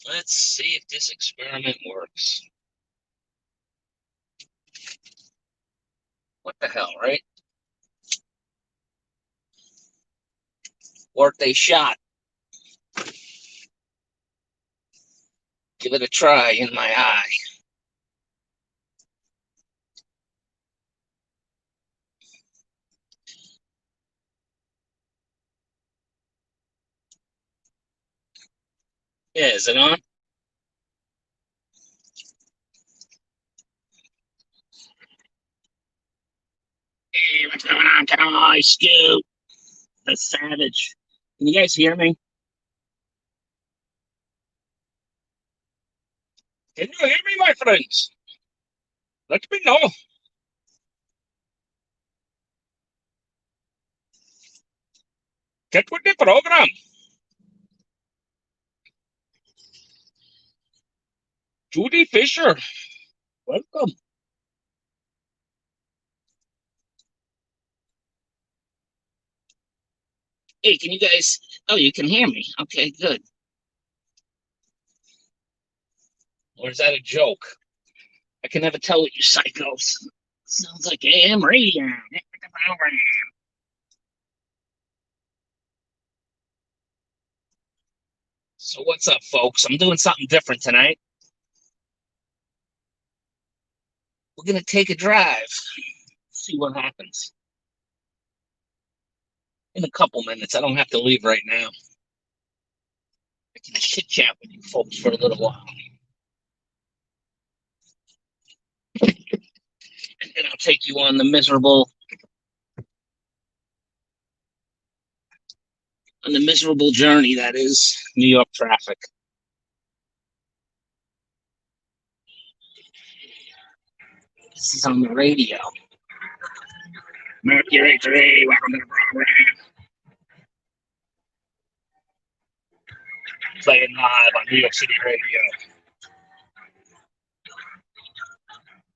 Let's see if this experiment works. What the hell, right? Worth a shot. Give it a try in my eye. Yeah, is it on? Hey, what's going on? Come on, Stu, the savage. Can you guys hear me? Can you hear me, my friends? Let me know. Get with the program. Judy Fisher, welcome. Hey, can you guys? Oh, you can hear me. Okay, good. Or is that a joke? I can never tell with you psychos. Sounds like AM radio. Get with the program. So what's up, folks? I'm doing something different tonight. We're gonna take a drive. See what happens. In a couple minutes. I don't have to leave right now. I can chit chat with you folks for a little while, and then I'll take you on the miserable journey that is New York traffic. This is on the radio. Mercury 3, welcome to the program. Playing live on New York City radio.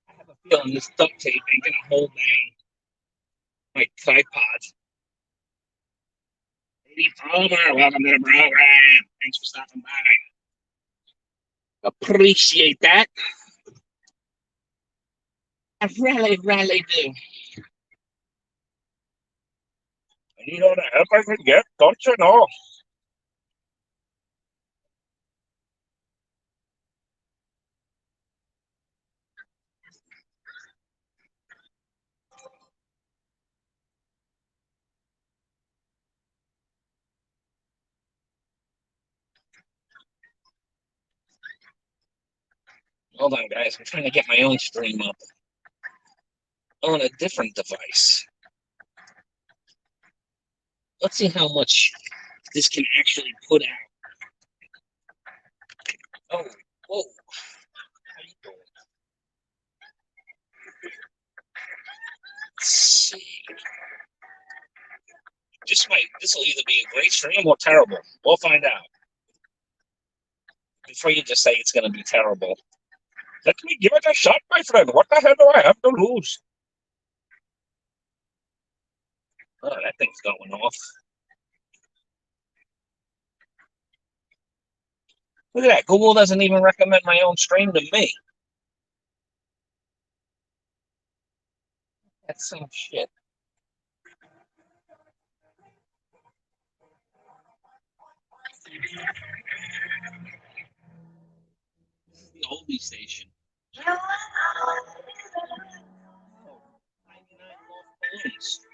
I have a feeling this duct tape ain't gonna hold down my tripod. Lady Palmer, welcome to the program. Thanks for stopping by. Appreciate that. I really, really do. I need all the help I can get, don't you know? Hold on, guys. I'm trying to get my own stream up on a different device. Let's see how much this can actually put out. Oh, whoa. How you doing? Let's see. This will either be a great stream or terrible. We'll find out. Before you just say it's going to be terrible. Let me give it a shot, my friend. What the hell do I have to lose? Oh, that thing's going off. Look at that. Google doesn't even recommend my own stream to me. That's some shit. This is the oldie station. 99 balloons.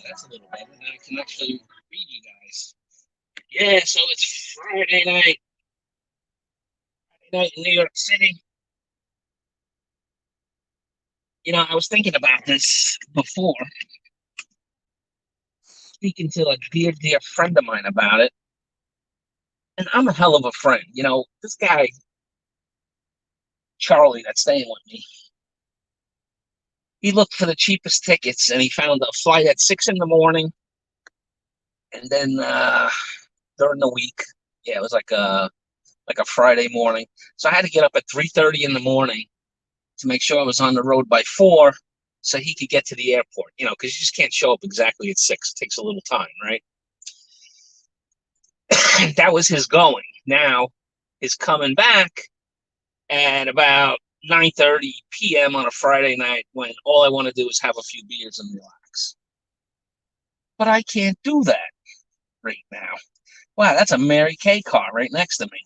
That's a little better. Now I can actually read you guys. Yeah, so it's Friday night. Friday night in New York City. You know, I was thinking about this before, speaking to a dear, dear friend of mine about it. And I'm a hell of a friend. You know, this guy, Charlie, that's staying with me, he looked for the cheapest tickets and he found a flight at 6 in the morning. And then during the week, yeah, it was like a Friday morning. So I had to get up at 3:30 in the morning to make sure I was on the road by 4 so he could get to the airport, because you just can't show up exactly at 6. It takes a little time, right? That was his going. Now, his coming back at about 9:30 p.m. on a Friday night when all I want to do is have a few beers and relax. But I can't do that right now. Wow, that's a Mary Kay car right next to me.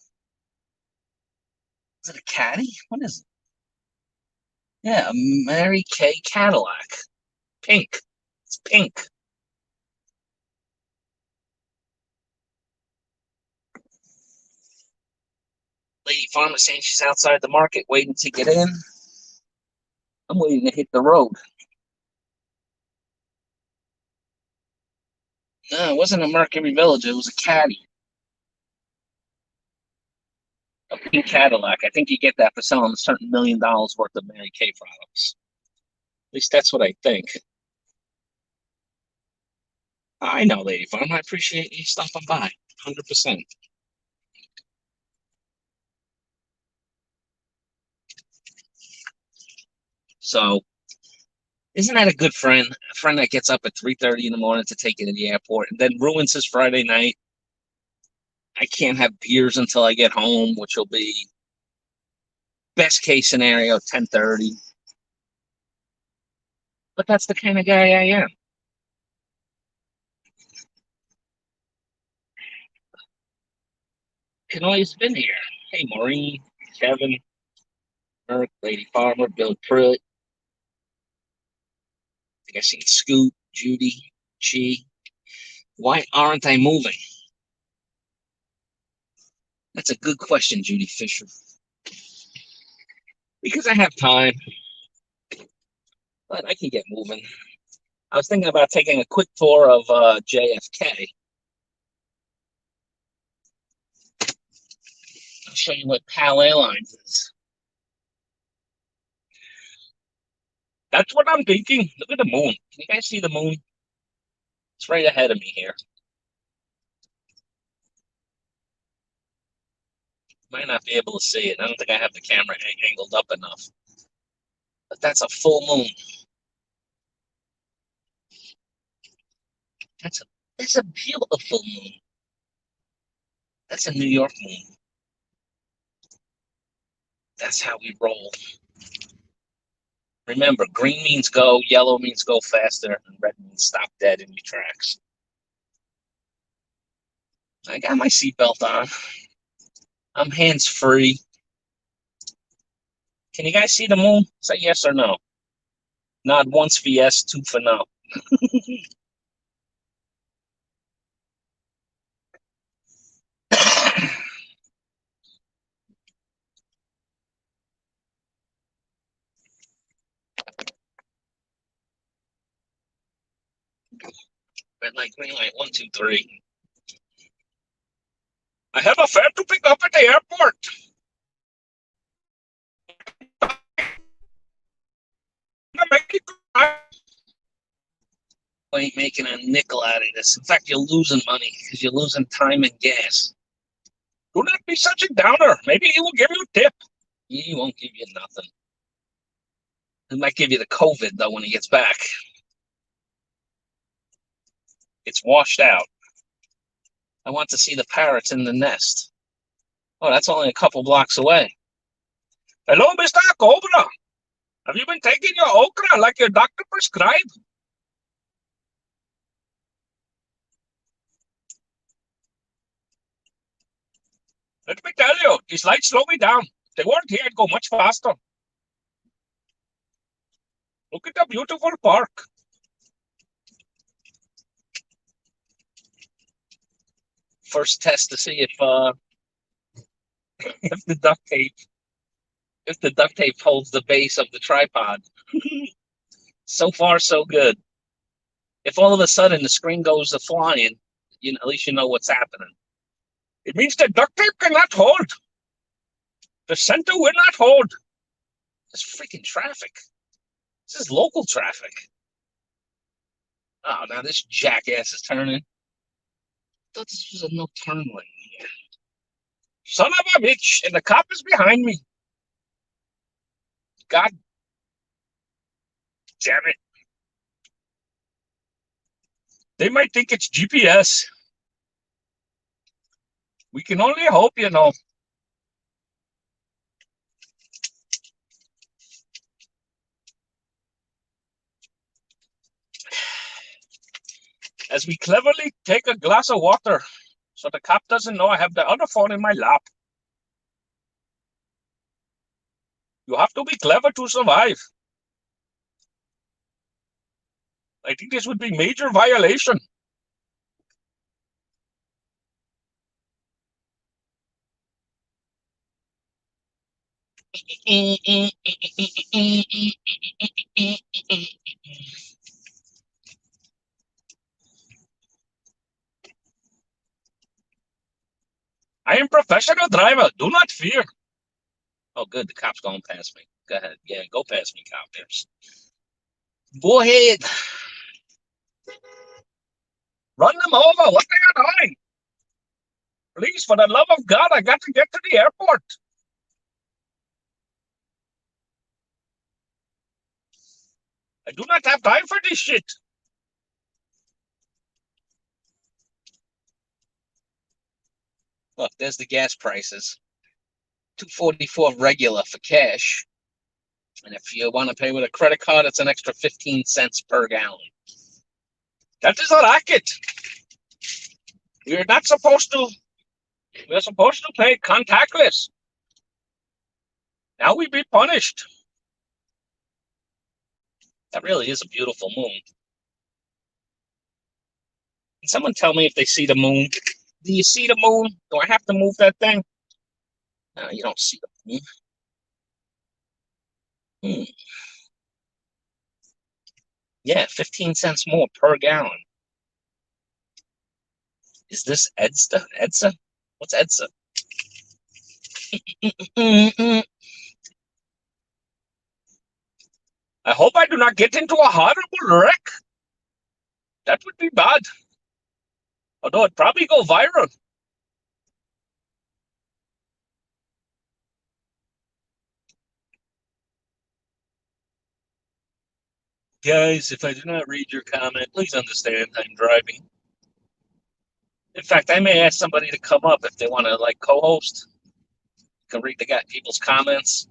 Is it a Caddy? What is it? Yeah, a Mary Kay Cadillac. Pink. It's pink. Lady Farmer saying she's outside the market waiting to get in. I'm waiting to hit the road. No, it wasn't a Mercury Village. It was a Caddy. A pink Cadillac. I think you get that for selling a certain $1 million worth of Mary Kay products. At least that's what I think. I know, Lady Farm. I appreciate you stopping by. 100%. So, isn't that a good friend? A friend that gets up at 3:30 in the morning to take you to the airport and then ruins his Friday night. I can't have beers until I get home, which will be best case scenario 10:30. But that's the kind of guy I am. Can always been here. Hey, Maureen, Kevin, Eric, Lady Farmer, Bill Pruitt. I think I seen Scoot, Judy, Chi. Why aren't I moving? That's a good question, Judy Fisher. Because I have time, but I can get moving. I was thinking about taking a quick tour of JFK. I'll show you what PAL Airlines is. That's what I'm thinking. Look at the moon. Can you guys see the moon? It's right ahead of me here. Might not be able to see it. I don't think I have the camera angled up enough. But that's a full moon. That's a that's a beautiful moon. That's a New York moon. That's how we roll. Remember, green means go, yellow means go faster, and red means stop dead in your tracks. I got my seatbelt on. I'm hands free. Can you guys see the moon? Say yes or no. Nod once for yes, two for no. Red light, green light, 1, 2, 3. I have a fare to pick up at the airport. You ain't making a nickel out of this. In fact, you're losing money because you're losing time and gas. Do not be such a downer. Maybe he will give you a tip. He won't give you nothing. He might give you the COVID, though, when he gets back. It's washed out. I want to see the parrots in the nest. Oh, that's only a couple blocks away. Hello, Mr. Cobra. Have you been taking your okra like your doctor prescribed? Let me tell you, these lights slow me down. If they weren't here, I'd go much faster. Look at the beautiful park. First test to see if the duct tape holds the base of the tripod. So far, so good. If all of a sudden the screen goes to flying, at least you know what's happening. It means the duct tape cannot hold. The center will not hold. This freaking traffic. This is local traffic. Oh, now this jackass is turning. I thought this was a no turn lane here. Son of a bitch, and the cop is behind me. God. Damn it. They might think it's GPS. We can only hope, you know. As we cleverly take a glass of water so the cop doesn't know I have the other phone in my lap. You have to be clever to survive. I think this would be major violation. I am professional driver. Do not fear. Oh, good. The cop's going past me. Go ahead. Yeah, go past me, cop. Go ahead. Run them over. What are you doing? Please, for the love of God, I got to get to the airport. I do not have time for this shit. Look, there's the gas prices. $2.44 regular for cash. And if you want to pay with a credit card, it's an extra 15 cents per gallon. That is a racket. We're not supposed to. We're supposed to pay contactless. Now we be punished. That really is a beautiful moon. Can someone tell me if they see the moon? Do you see the moon? Do I have to move that thing? No, you don't see the moon. Yeah, 15 cents more per gallon. Is this EDSA? EDSA? What's EDSA? I hope I do not get into a horrible wreck. That would be bad. Although it'd probably go viral. Guys, if I do not read your comment, please understand I'm driving. In fact, I may ask somebody to come up if they want to like co-host. You can read the people's comments.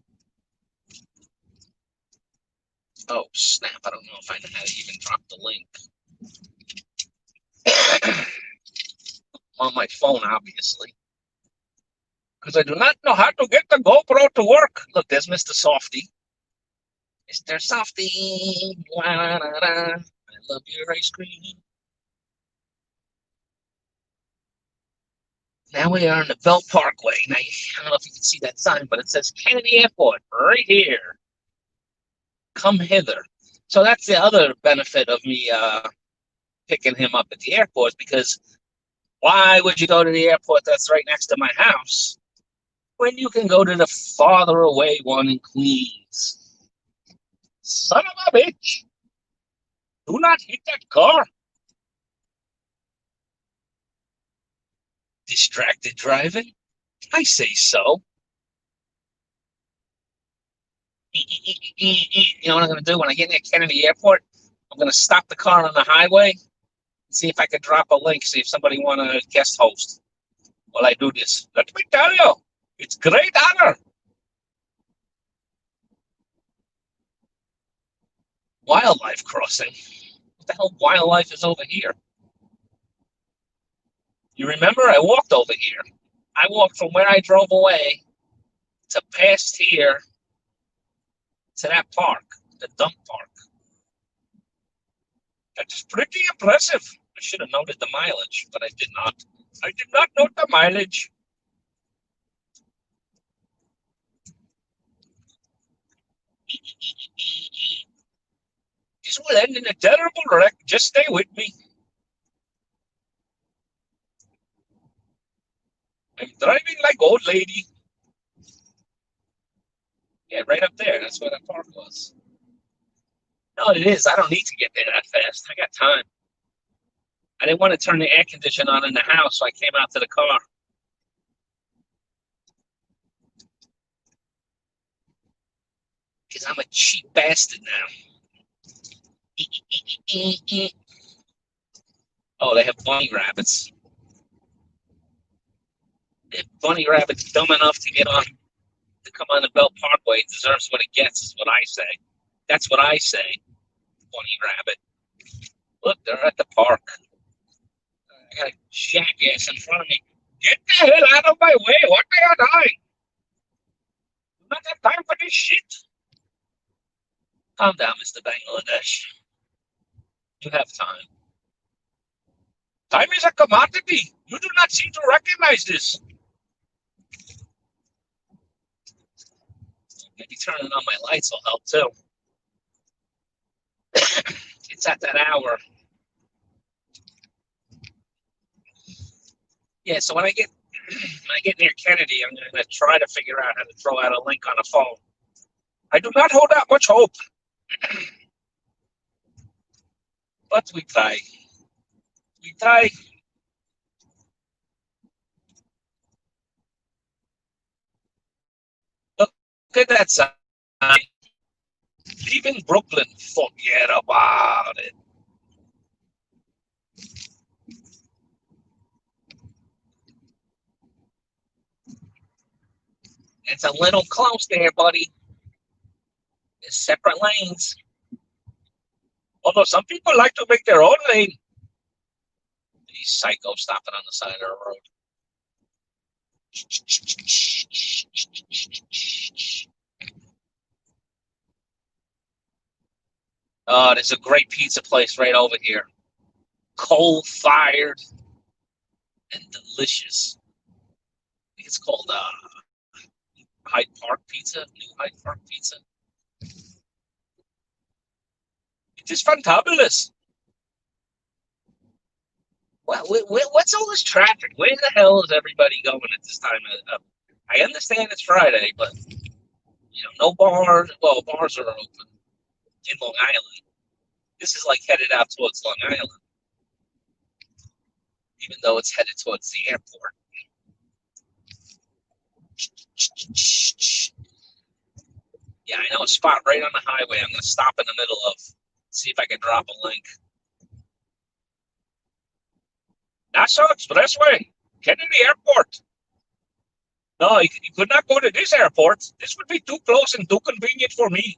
Oh snap! I don't know if I know how to even drop the link. On my phone, obviously. Because I do not know how to get the GoPro to work. Look, there's Mr. Softy. Mr. Softy. I love your ice cream. Now we are on the Belt Parkway. Now, I don't know if you can see that sign, but it says Kennedy Airport right here. Come hither. So that's the other benefit of me picking him up at the airport, because why would you go to the airport that's right next to my house when you can go to the farther away one in Queens? Son of a bitch. Do not hit that car. Distracted driving? I say so. You know what I'm going to do when I get near Kennedy Airport? I'm going to stop the car on the highway and see if I could drop a link, see if somebody want to guest host while I do this. Let me tell you, it's great honor. Wildlife crossing. What the hell wildlife is over here? You remember I walked over here. I walked from where I drove away to past here to that park, the dump park. That's pretty impressive. I should have noted the mileage, but I did not. I did not note the mileage. This will end in a terrible wreck. Just stay with me. I'm driving like old lady. Yeah, right up there. That's where that park was. No, it is. I don't need to get there that fast. I got time. I didn't want to turn the air conditioner on in the house, so I came out to the car. Because I'm a cheap bastard now. Oh, they have bunny rabbits. If bunny rabbit's dumb enough to get on to come on the Belt Parkway, deserves what it gets, is what I say. That's what I say. Bunny rabbit. Look, they're at the park. I got a jackass in front of me. Get the hell out of my way! What are you doing? Do not have time for this shit. Calm down, Mr. Bangladesh. You have time. Time is a commodity. You do not seem to recognize this. Maybe turning on my lights will help too. It's at that hour. Yeah, so when I get near Kennedy, I'm going to try to figure out how to throw out a link on a phone. I do not hold out much hope, but we try. We try. Look at that sign. Leaving Brooklyn, forget about it. It's a little close there, buddy. There's separate lanes. Although some people like to make their own lane. These psychos stopping on the side of the road. Oh, there's a great pizza place right over here. Coal-fired and delicious. I think it's called Hyde Park Pizza, New Hyde Park Pizza. It is fantabulous. Well, what's all this traffic? Where the hell is everybody going at this time? I understand it's Friday, but no bars. Well, bars are open in Long Island. This is like headed out towards Long Island, even though it's headed towards the airport. Yeah, I know a spot right on the highway. I'm going to stop in the middle of, see if I can drop a link. Nassau Expressway, Kennedy Airport. No, you could not go to this airport. This would be too close and too convenient for me.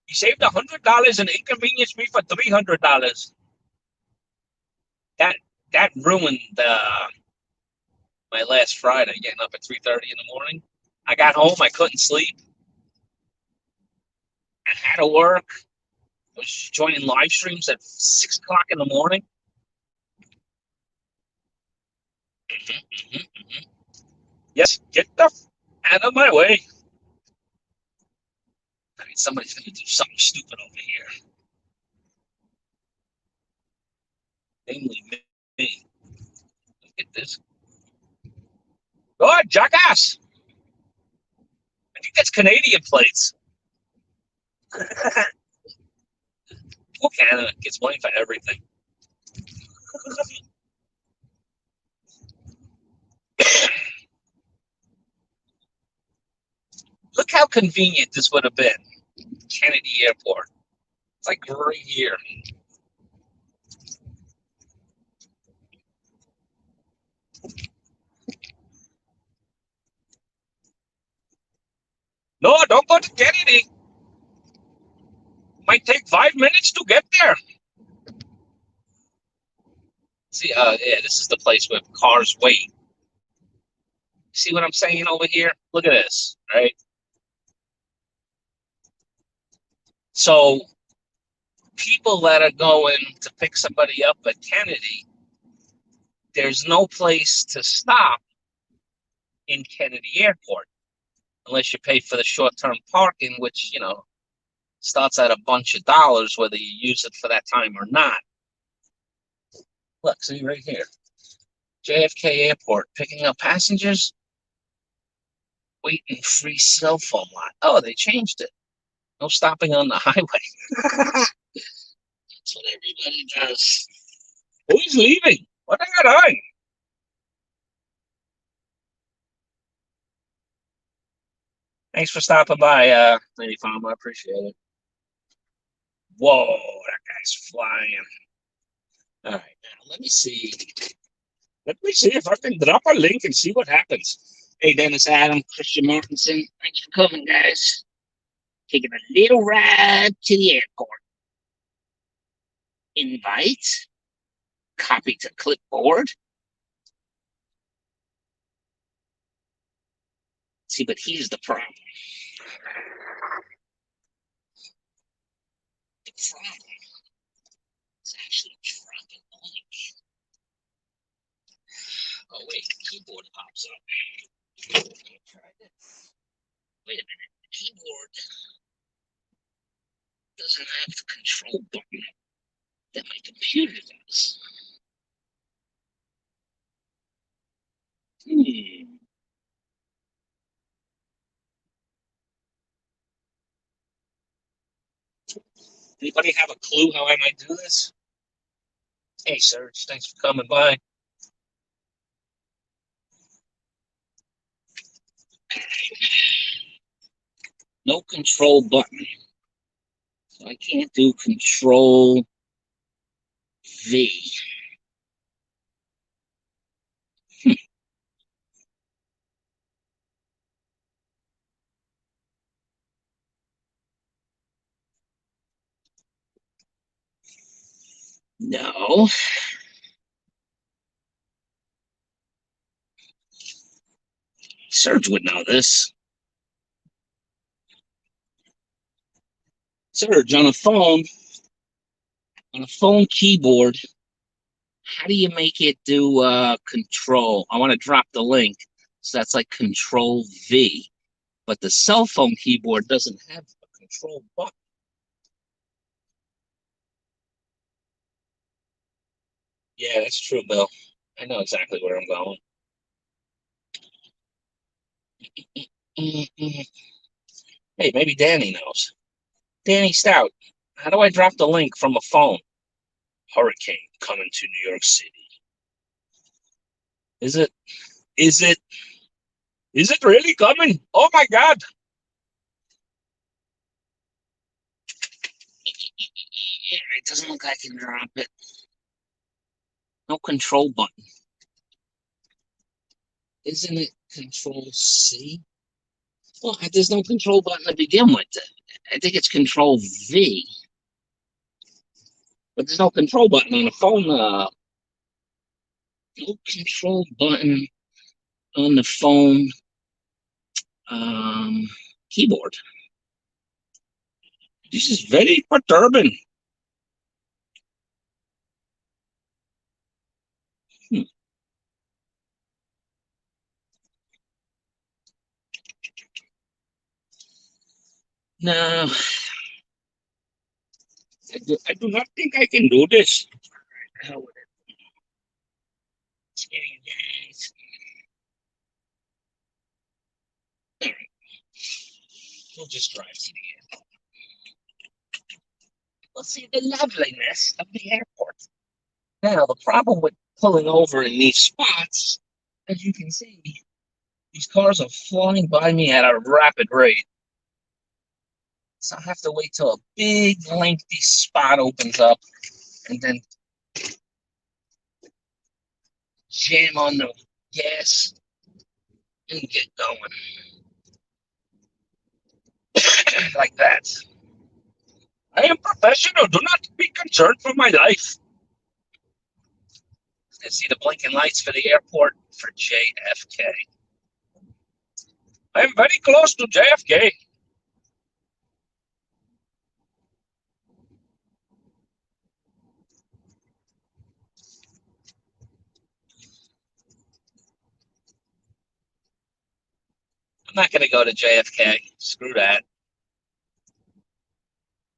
You saved $100 and inconvenienced me for $300. That ruined my last Friday, getting up at 3:30 in the morning. I got home, I couldn't sleep. I had to work. I was joining live streams at 6 o'clock in the morning. Yes, get the out of my way. I mean, somebody's going to do something stupid over here. Namely me. Look at this. Go ahead, jackass. I think that's Canadian plates. Poor Canada gets money for everything. Look how convenient this would have been. Kennedy Airport. It's like right here. No, don't go to Kennedy. Might take 5 minutes to get there. See, yeah, this is the place where cars wait. See what I'm saying over here? Look at this, right? So people that are going to pick somebody up at Kennedy, there's no place to stop in Kennedy Airport unless you pay for the short-term parking, which, starts at a bunch of dollars, whether you use it for that time or not. Look, see right here. JFK Airport, picking up passengers, waiting free cell phone line. Oh, they changed it. No stopping on the highway. That's what everybody does. Who's leaving? What are you doing? Thanks for stopping by, Lady Farm. I appreciate it. Whoa, that guy's flying. All right, now let me see. Let me see if I can drop a link and see what happens. Hey, Dennis Adam, Christian Martinson, thanks for coming, guys. Taking a little ride to the airport. Invite, copy to clipboard. See, but here's the problem. The problem is actually dropping the link. Oh, wait, the keyboard pops up. Let me try this. Wait a minute, the keyboard doesn't have the control button that my computer does. Anybody have a clue how I might do this? Hey, Serge, thanks for coming by. No control button. So I can't do control V. No. Serge would know this. Serge, on a phone keyboard, how do you make it do control? I want to drop the link. So that's like control V. But the cell phone keyboard doesn't have a control button. Yeah, that's true, Bill. I know exactly where I'm going. Hey, maybe Danny knows. Danny Stout, how do I drop the link from a phone? Hurricane coming to New York City. Is it? Is it? Is it really coming? Oh my God! It doesn't look like I can drop it. No control button. Isn't it control C? Well, there's no control button to begin with. I think it's control V. But there's no control button on the phone. No control button on the phone um, keyboard. This is very perturbing. No, I do not think I can do this. Hell with it. Scare you guys. All right. We'll just drive to the airport. We'll see the loveliness of the airport. Now, the problem with pulling over in these spots, as you can see, these cars are flying by me at a rapid rate. So I have to wait till a big, lengthy spot opens up and then jam on the gas and get going. Like that. I am professional. Do not be concerned for my life. I see the blinking lights for the airport for JFK. I am very close to JFK. I'm not going to go to JFK. Screw that.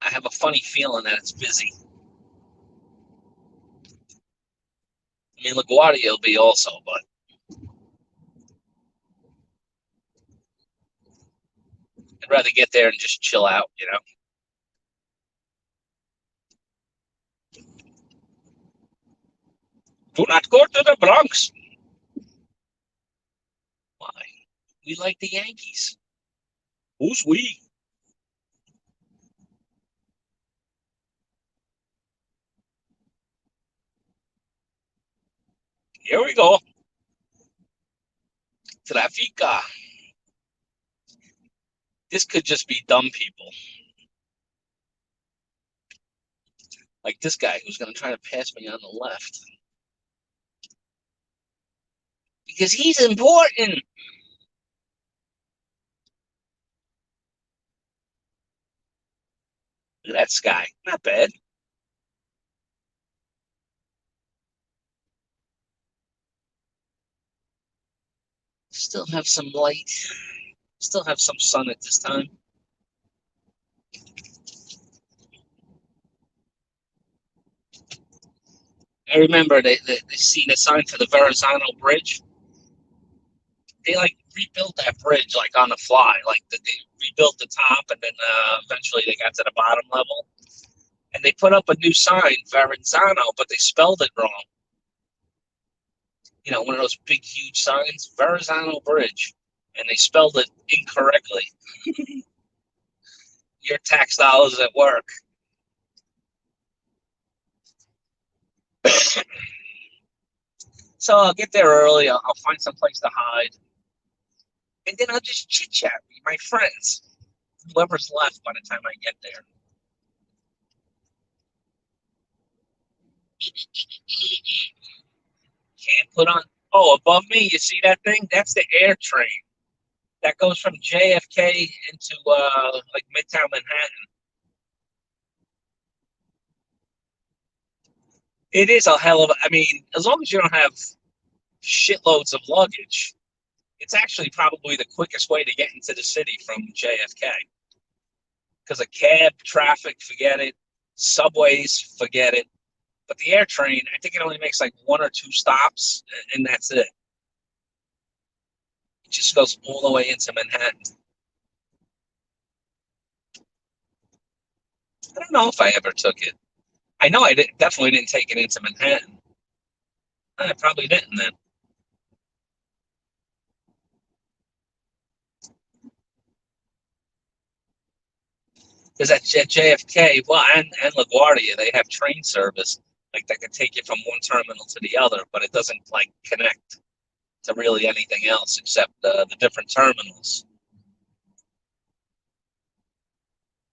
I have a funny feeling that it's busy. I mean, LaGuardia will be also, but I'd rather get there and just chill out, you know? Do not go to the Bronx. Why? We like the Yankees. Who's we? Here we go. Trafica. This could just be dumb people. Like this guy who's going to try to pass me on the left. Because he's important. That guy, not bad. Still have some light. Still have some sun at this time. I remember they seen a sign for the Verrazano Bridge. They like rebuilt that bridge like on the fly. Like they rebuilt the top and then eventually they got to the bottom level. And they put up a new sign, Verrazano, but they spelled it wrong. You know, one of those big, huge signs, Verrazano Bridge. And they spelled it incorrectly. Your tax dollars at work. So I'll get there early. I'll find some place to hide. And then I'll just chit chat with my friends, whoever's left by the time I get there. Can't put on. Oh, above me, you see that thing? That's the air train that goes from JFK into like Midtown Manhattan. It is a hell of a. I mean, as long as you don't have shitloads of luggage, it's actually probably the quickest way to get into the city from JFK. Because a cab, traffic, forget it. Subways, forget it. But the air train, I think it only makes like one or two stops, and that's it. It just goes all the way into Manhattan. I don't know if I ever took it. I know definitely didn't take it into Manhattan. I probably didn't then. Because at JFK, well, and LaGuardia, they have train service. Like that could take you from one terminal to the other, but it doesn't like connect to really anything else except the different terminals.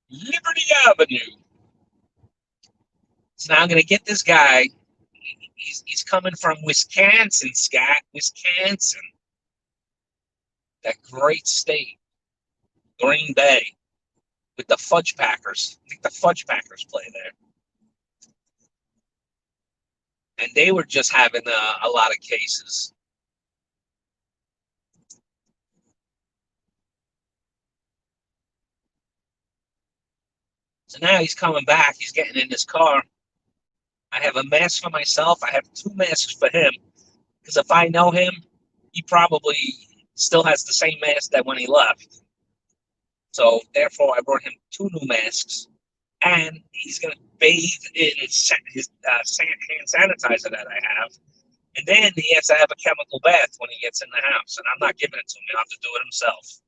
Liberty Avenue. So now I'm going to get this guy. He's coming from Wisconsin, Scott. Wisconsin. That great state. Green Bay. With the Fudge Packers. I think the Fudge Packers play there. And they were just having a lot of cases. So now he's coming back. He's getting in his car. I have a mask for myself. I have two masks for him. Because if I know him, he probably still has the same mask that when he left. So therefore, I brought him two new masks. And he's going to bathe in his hand sanitizer that I have. And then he has to have a chemical bath when he gets in the house. And I'm not giving it to him. He'll have to do it himself.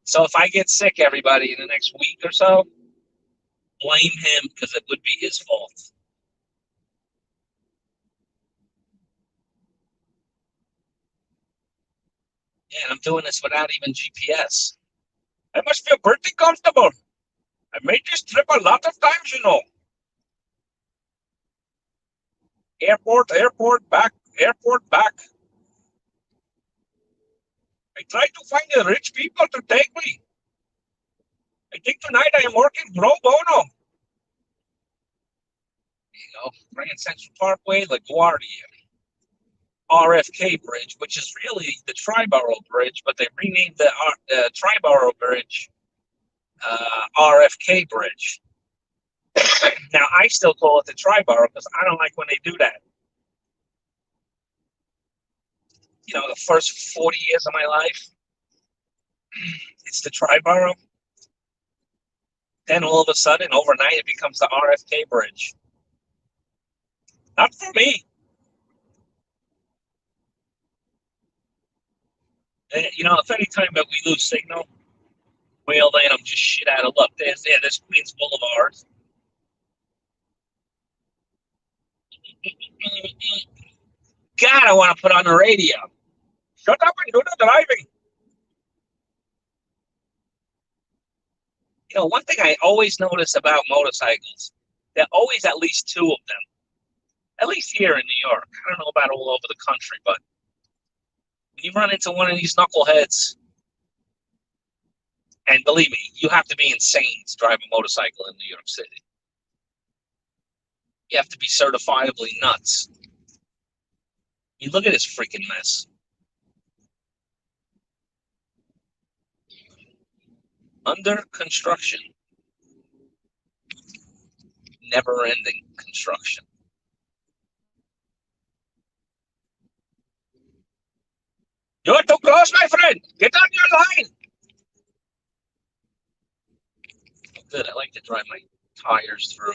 So if I get sick, everybody, in the next week or so, blame him because it would be his fault. Yeah, and I'm doing this without even GPS. I must feel pretty comfortable. I made this trip a lot of times, you know. Airport, airport, back, airport, back. I try to find the rich people to take me. I think tonight I am working pro bono. You know, Grand Central Parkway, LaGuardia, RFK Bridge, which is really the Triborough Bridge, but they renamed the Triborough Bridge RFK Bridge. Now, I still call it the Triborough because I don't like when they do that. You know, the first 40 years of my life, it's the Triborough. Then all of a sudden, overnight, it becomes the RFK Bridge. Not for me. if any time that we lose signal, well, then I'm just shit out of luck. There's Queens Boulevard. God, I want to put on the radio. Shut up and do the driving. One thing I always notice about motorcycles, there are always at least two of them. At least here in New York. I don't know about all over the country, but when you run into one of these knuckleheads, and believe me, you have to be insane to drive a motorcycle in New York City. You have to be certifiably nuts. You look at this freaking mess. Under construction. Never-ending construction. You're too close, my friend. Get on your line. Oh, good. I like to drive my tires through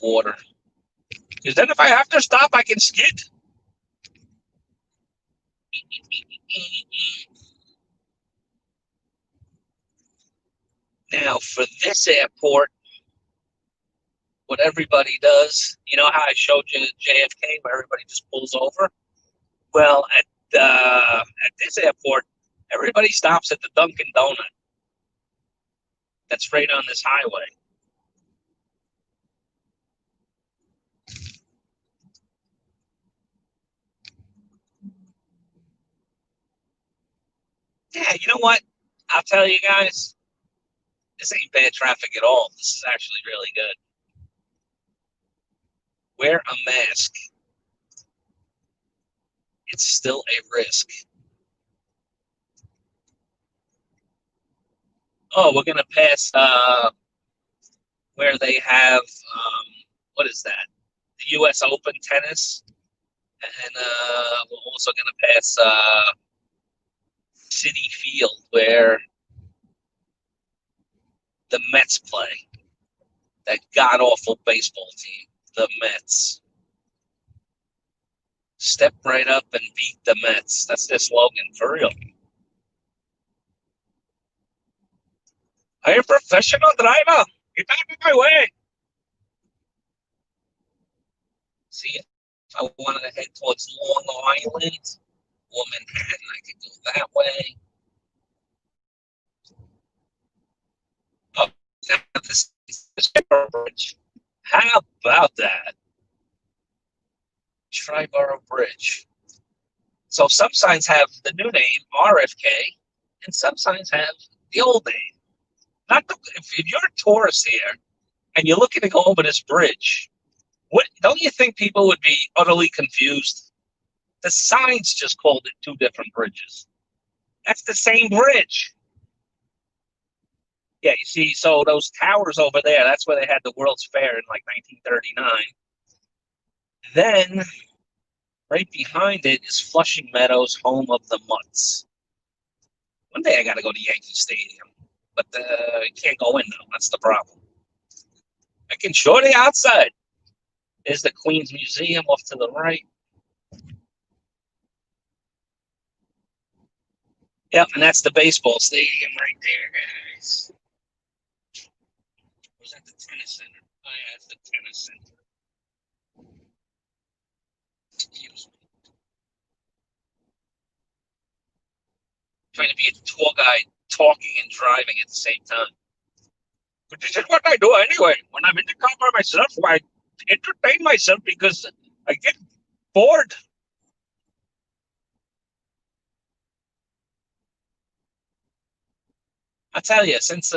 water. Because then if I have to stop, I can skid. Now, for this airport, what everybody does, you know how I showed you JFK where everybody just pulls over? Well, at this airport, everybody stops at the Dunkin' Donut. That's right on this highway. Yeah, you know what? I'll tell you guys, this ain't bad traffic at all. This is actually really good. Wear a mask. It's still a risk. Oh, we're going to pass where they have, what is that? The U.S. Open tennis. And we're also going to pass City Field where the Mets play. That god-awful baseball team, the Mets. Step right up and beat the Mets. That's their slogan, for real. I'm a professional driver. Get out of my way. See, if I wanted to head towards Long Island or Manhattan, I could go that way. Oh, this bridge. How about that? Triborough Bridge. So some signs have the new name, RFK, and some signs have the old name. If you're a tourist here and you're looking to go over this bridge, don't you think people would be utterly confused? The signs just called it two different bridges. That's the same bridge. Yeah, you see, so those towers over there, that's where they had the World's Fair in like 1939. Then, right behind it is Flushing Meadows, home of the Mutts. One day I got to go to Yankee Stadium, but I can't go in though. That's the problem. I can show the outside. There's the Queen's Museum off to the right. Yep, and that's the baseball stadium right there, guys. Was that the tennis center? Oh, yeah, it's the tennis center. Excuse me. Trying to be a tour guide, talking and driving at the same time. But this is what I do anyway. When I'm in the car by myself, I entertain myself because I get bored. I tell you, since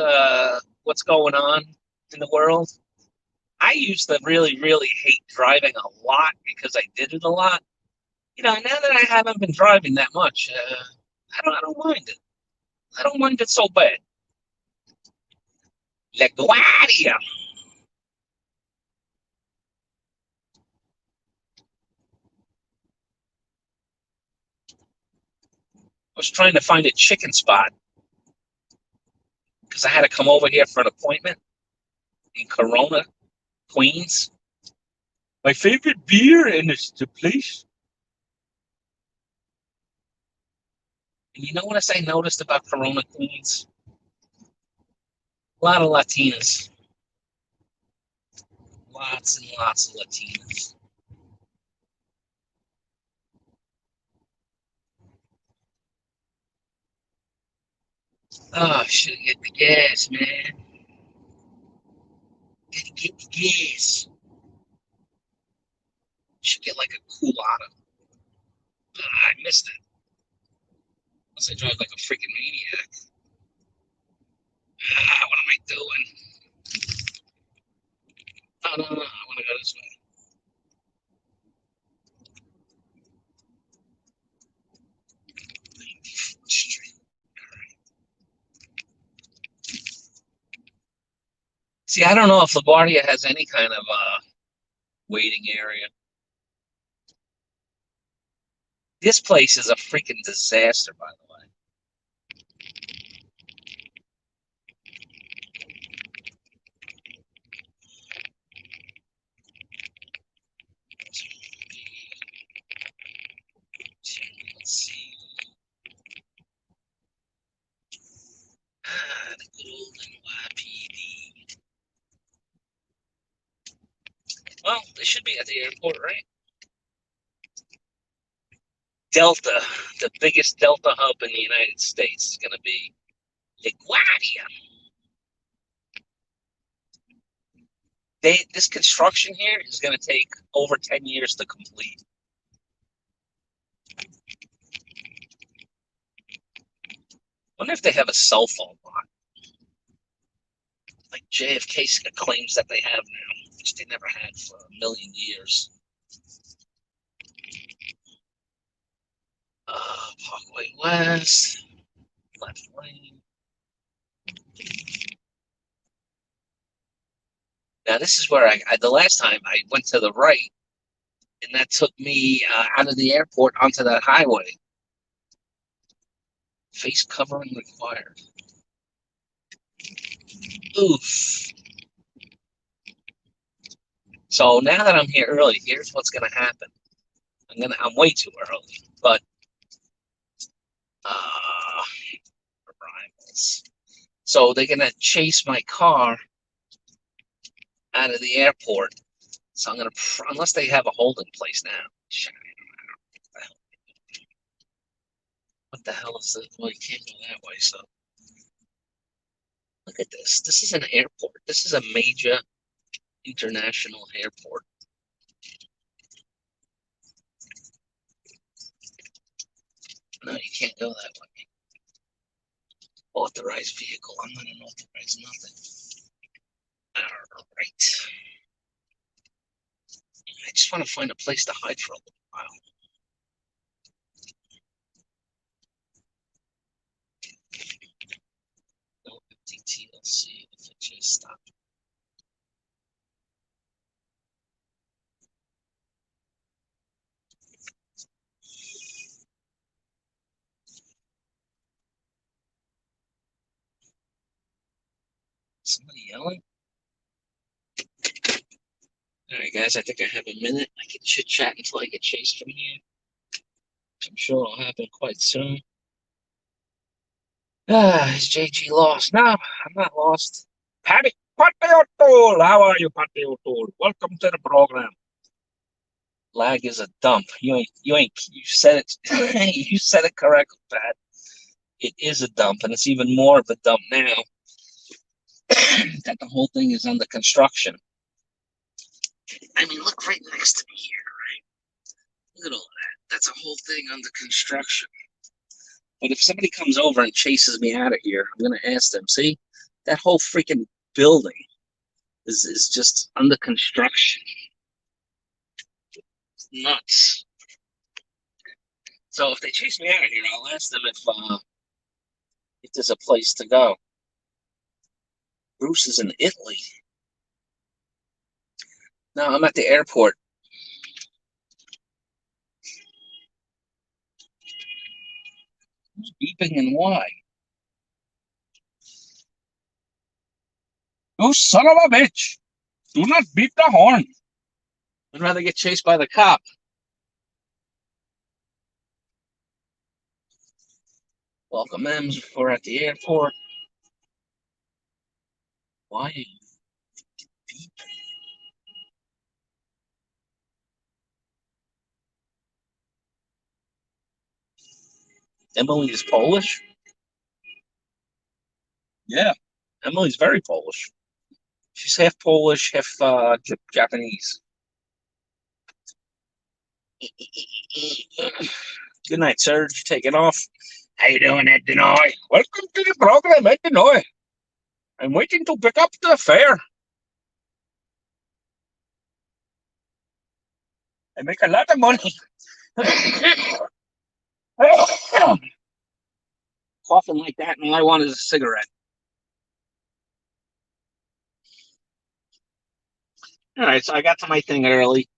what's going on in the world, I used to really, really hate driving a lot because I did it a lot. Now that I haven't been driving that much, I don't mind it. I don't mind it so bad. LaGuardia. I was trying to find a chicken spot because I had to come over here for an appointment in Corona, Queens. My favorite beer, and it's the place. And you know what I noticed about Corona Queens? A lot of Latinas. Lots and lots of Latinas. Oh, should get the gas, man. Gotta get the gas. Should get like a culotta. I missed it. Unless I drive like a freaking maniac. What am I doing? Oh, no, no, I want to go this way. Street. See, I don't know if LaGuardia has any kind of waiting area. This place is a freaking disaster, by the way. Let's see. The good old NYPD. Well, they should be at the airport, right? Delta, the biggest Delta hub in the United States, is going to be LaGuardia. This construction here is going to take over 10 years to complete. Wonder if they have a cell phone line, like JFK claims that they have now, which they never had for a million years. Parkway West, left lane. Now this is where the last time I went to the right, and that took me out of the airport onto that highway. Face covering required. Oof. So now that I'm here early, here's what's gonna happen. I'm way too early, but arrivals. So they're gonna chase my car out of the airport. So I'm gonna, unless they have a holding place now. What the hell is this? Well, you can't go that way. So look at this. This is an airport. This is a major international airport. No, you can't go that way. Authorized vehicle. I'm not an authorized nothing. All right. I just want to find a place to hide for a little while. No empty TLC if it just stopped. Somebody yelling? All right, guys, I think I have a minute. I can chit chat until I get chased from here. I'm sure it'll happen quite soon. Is JG lost? No, I'm not lost. Patty O'Toole, how are you, Patty O'Toole? Welcome to the program. Lag is a dump. You said it. You said it correctly, Pat. It is a dump, and it's even more of a dump now that the whole thing is under construction. I mean, look right next to me here, right? Look at all that. That's a whole thing under construction. But if somebody comes over and chases me out of here, I'm going to ask them, see, that whole freaking building is just under construction. It's nuts. So if they chase me out of here, I'll ask them if there's a place to go. Bruce is in Italy. No, I'm at the airport. Who's beeping and why? You son of a bitch! Do not beep the horn. I'd rather get chased by the cop. Welcome, Ems. We're at the airport. Why are you beeping? Emily is Polish? Yeah, Emily's very Polish. She's half Polish, half Japanese. Good night, sir. Did you take it off? How you doing, Ed Denoy? Welcome to the program, Ed Denoy. I'm waiting to pick up the fare. I make a lot of money. Coughing like that, and all I want is a cigarette. All right, so I got to my thing early.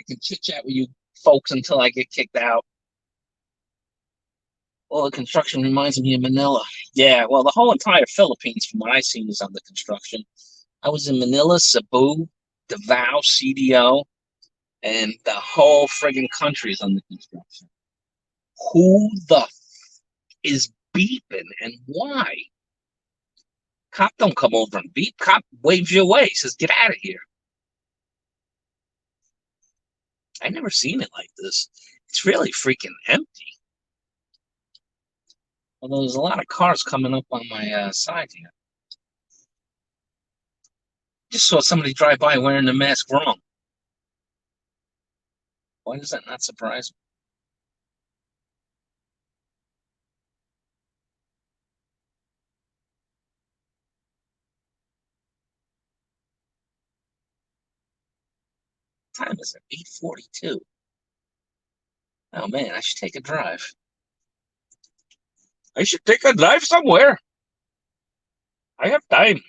I can chit chat with you folks until I get kicked out. Well, the construction reminds me of Manila. Yeah, well, the whole entire Philippines, from what I've seen, is under construction. I was in Manila, Cebu, Davao, CDO, and the whole friggin' country is under construction. Who the is beeping and why? Cop don't come over and beep. Cop waves you away, says, get out of here. I never seen it like this. It's really freaking empty. Although there's a lot of cars coming up on my side here. Just saw somebody drive by wearing the mask wrong. Why does that not surprise me? What time is it? 8:42. Oh man, I should take a drive. I should take a drive somewhere. I have time.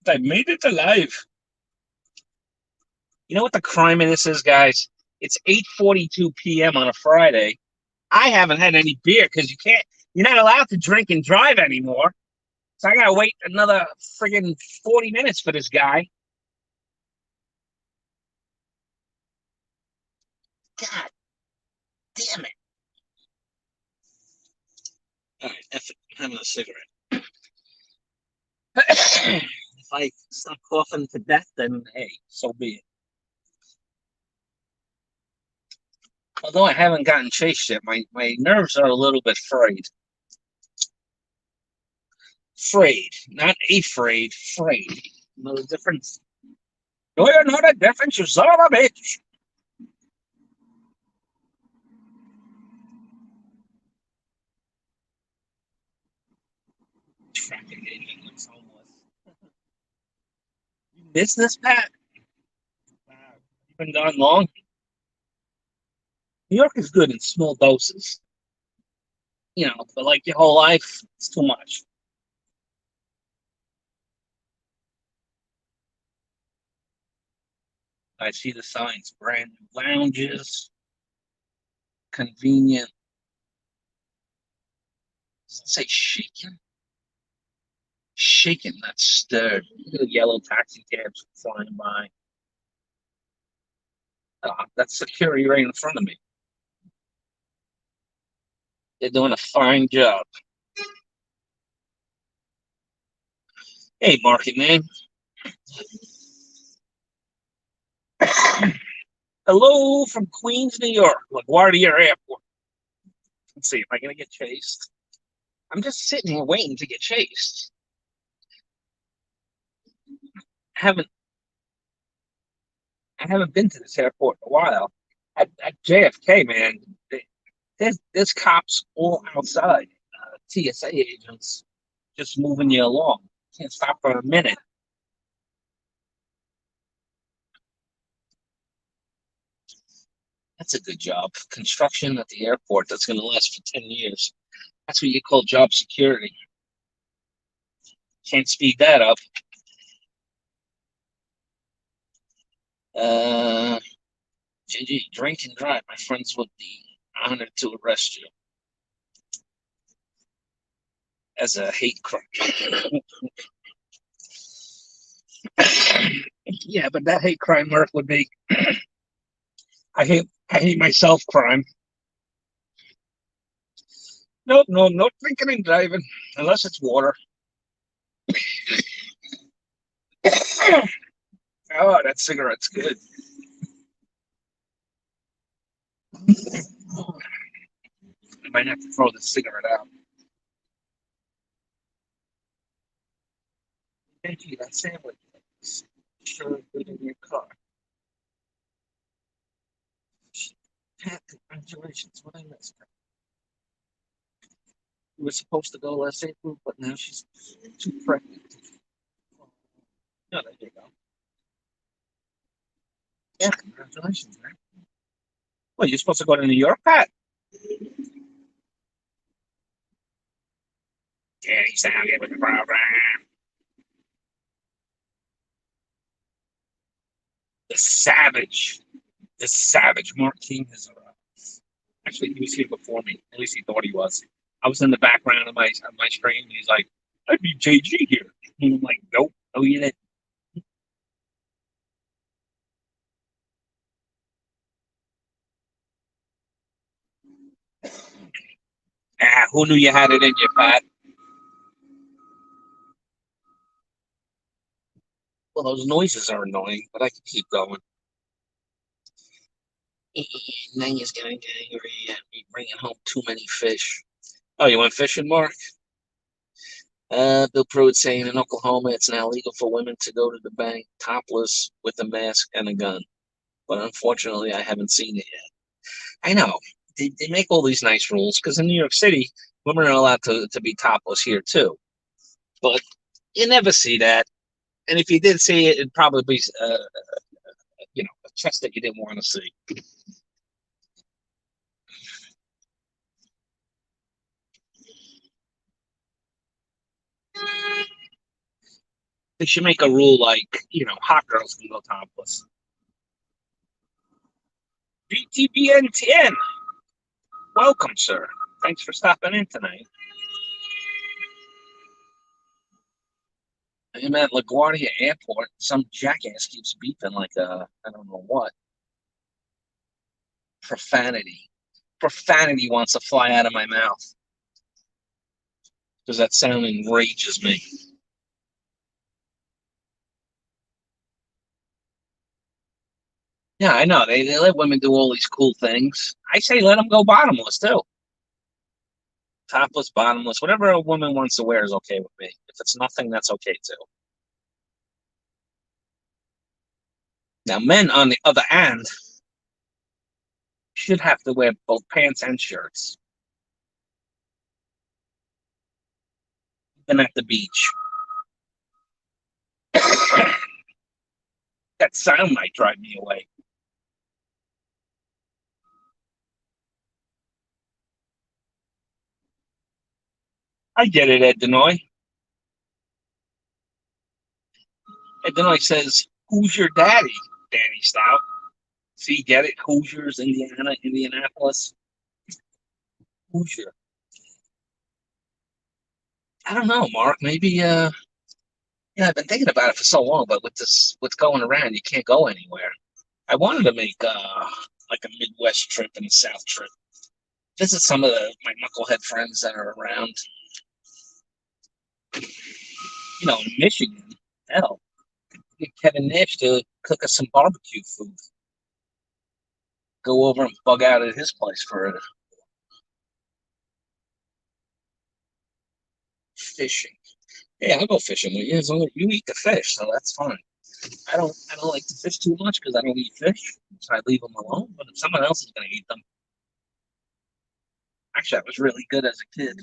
I made it alive. You know what the crime in this is, guys? It's 8:42 p.m. on a Friday. I haven't had any beer because you're not allowed to drink and drive anymore. So I gotta wait another friggin' 40 minutes for this guy. God damn it. All right, F it. I'm having a cigarette. If I stop coughing to death, then hey, so be it. Although I haven't gotten chased yet, my nerves are a little bit frayed. Frayed, not afraid, frayed. Know the difference? Do you know the difference, you son of a bitch? Traffic idiot looks homeless. Business, Pat? Wow. You've been gone long? New York is good in small doses. But like your whole life, it's too much. I see the signs, brand new lounges, convenient. Does it say shaken? Shaken, not stirred. Look at the yellow taxi cabs flying by. That's security right in front of me. They're doing a fine job. Hey, market name. Hello from Queens, New York, LaGuardia Airport. Let's see, am I going to get chased? I'm just sitting here waiting to get chased. I haven't I haven't been to this airport in a while. At JFK, man, there's cops all outside, TSA agents just moving you along. Can't stop for a minute. That's a good job. Construction at the airport that's going to last for 10 years. That's what you call job security. Can't speed that up. Uh, GG, drink and drive. My friends would be honored to arrest you as a hate crime. Yeah, but that hate crime mark would be I hate myself crime. Nope, no drinking and driving unless it's water. Oh, that cigarette's good. I might have to throw the cigarette out. Thank you. That sandwich is sure good in your car. Pat, congratulations. What I missed. We were supposed to go last April, but now she's too pregnant. No, there you go. Yeah, congratulations, man. Well, you're supposed to go to New York, Pat? Yeah, he's down here with the program. The savage. The savage Mark King has arrived. Actually, he was here before me. At least he thought he was. I was in the background of my stream, and he's like, "I'd be JG here." And I'm like, "Nope, no, you didn't." Ah, who knew you had it in you, Pat? Well, those noises are annoying, but I can keep going. Now he's getting angry at me bringing home too many fish. Oh, you went fishing, Mark? Bill Pruitt saying in Oklahoma it's now legal for women to go to the bank topless with a mask and a gun. But unfortunately, I haven't seen it yet. I know. They make all these nice rules because in New York City, women are allowed to be topless here too. But you never see that. And if you did see it, it'd probably be, a chest that you didn't want to see. They should make a rule like, hot girls can go topless. BTBNTN, welcome, sir. Thanks for stopping in tonight. I'm at LaGuardia Airport. Some jackass keeps beeping like I don't know what. Profanity. Profanity wants to fly out of my mouth because that sound enrages me. Yeah, I know. They let women do all these cool things. I say let them go bottomless too. Topless, bottomless, whatever a woman wants to wear is okay with me. If it's nothing, that's okay too. Now, men, on the other hand, should have to wear both pants and shirts. Even at the beach. That sound might drive me away. I get it, Ed Denoy. Ed Denoy says, "Who's your daddy, Danny Stout?" See, get it? Hoosiers, Indiana, Indianapolis. Hoosier. I don't know, Mark. Maybe I've been thinking about it for so long, but with this what's going around, you can't go anywhere. I wanted to make like a Midwest trip and a South trip. Visit some of my knucklehead friends that are around. Michigan. Hell, get Kevin Nash to cook us some barbecue food. Go over and bug out at his place for fishing. Yeah, I'll go fishing with you. As long as you eat the fish, so that's fine. I don't like to fish too much because I don't eat fish, so I leave them alone. But if someone else is going to eat them, actually, I was really good as a kid.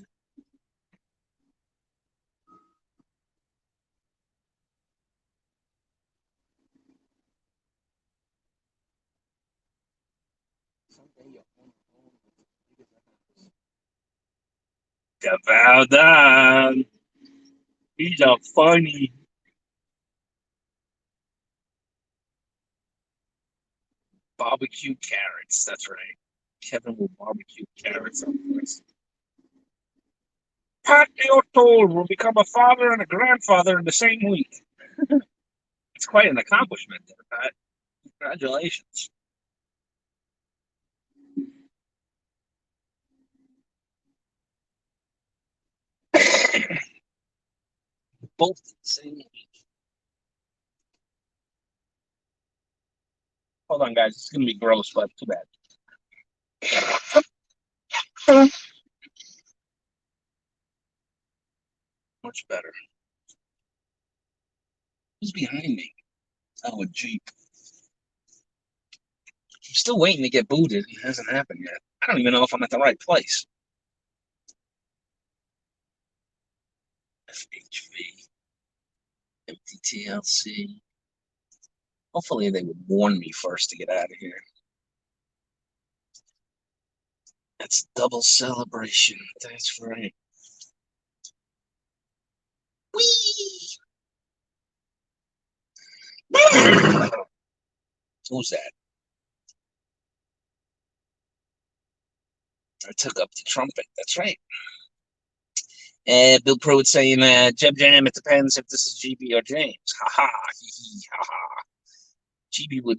Cavaldan. He's a funny barbecue carrots. That's right. Kevin will barbecue carrots on this. Pat the O'Toole will become a father and a grandfather in the same week. It's quite an accomplishment there, Pat. Congratulations. both the same week. Hold on, guys. It's gonna be gross, but too bad. Much better. Who's behind me? Oh, a Jeep. I'm still waiting to get booted. It hasn't happened yet. I don't even know if I'm at the right place. FHV, empty TLC. Hopefully they would warn me first to get out of here. That's double celebration. That's right. Whee! Who's that? I took up the trumpet. That's right. Bill Pruitt saying, Jeb Jam, it depends if this is GB or James. Ha ha, hee hee, ha ha. GB would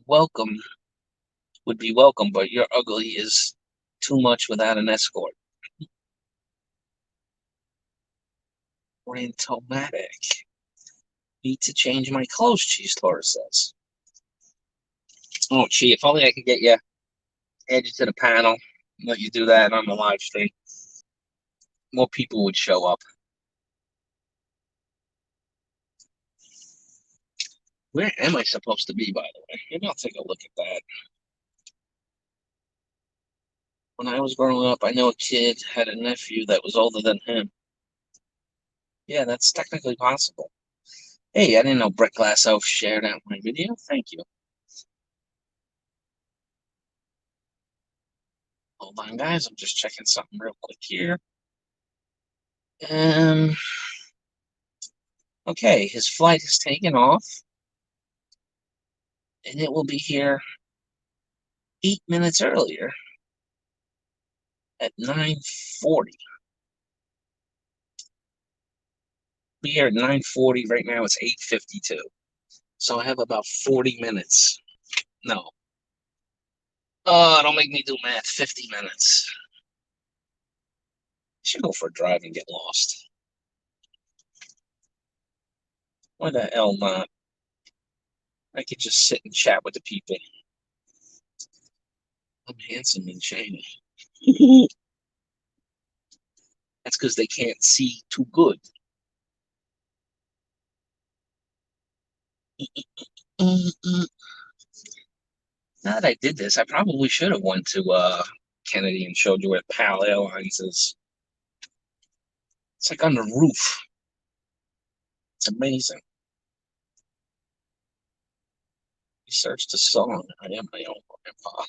be welcome, but your ugly is too much without an escort. Rantomatic. Need to change my clothes, Cheese Taurus says. Oh, gee, if only I could get you, add you to the panel, let you do that on the live stream. More people would show up. Where am I supposed to be, by the way? Maybe I'll take a look at that. When I was growing up, I know a kid had a nephew that was older than him. Yeah, that's technically possible. Hey, I didn't know Brett Glasso shared out my video. Thank you. Hold on, guys. I'm just checking something real quick here. Okay, his flight is taken off, and it will be here 8 minutes earlier at 9:40. Be here at 9:40. Right now it's 8:52. So I have about 40 minutes. No. Don't make me do math. 50 minutes. I should go for a drive and get lost. Why the hell not? I could just sit and chat with the people. I'm handsome and shiny. That's because they can't see too good. Now that I did this, I probably should have went to Kennedy and showed you where PAL Airlines is. It's like on the roof. It's amazing. Research the song. I am my own grandpa.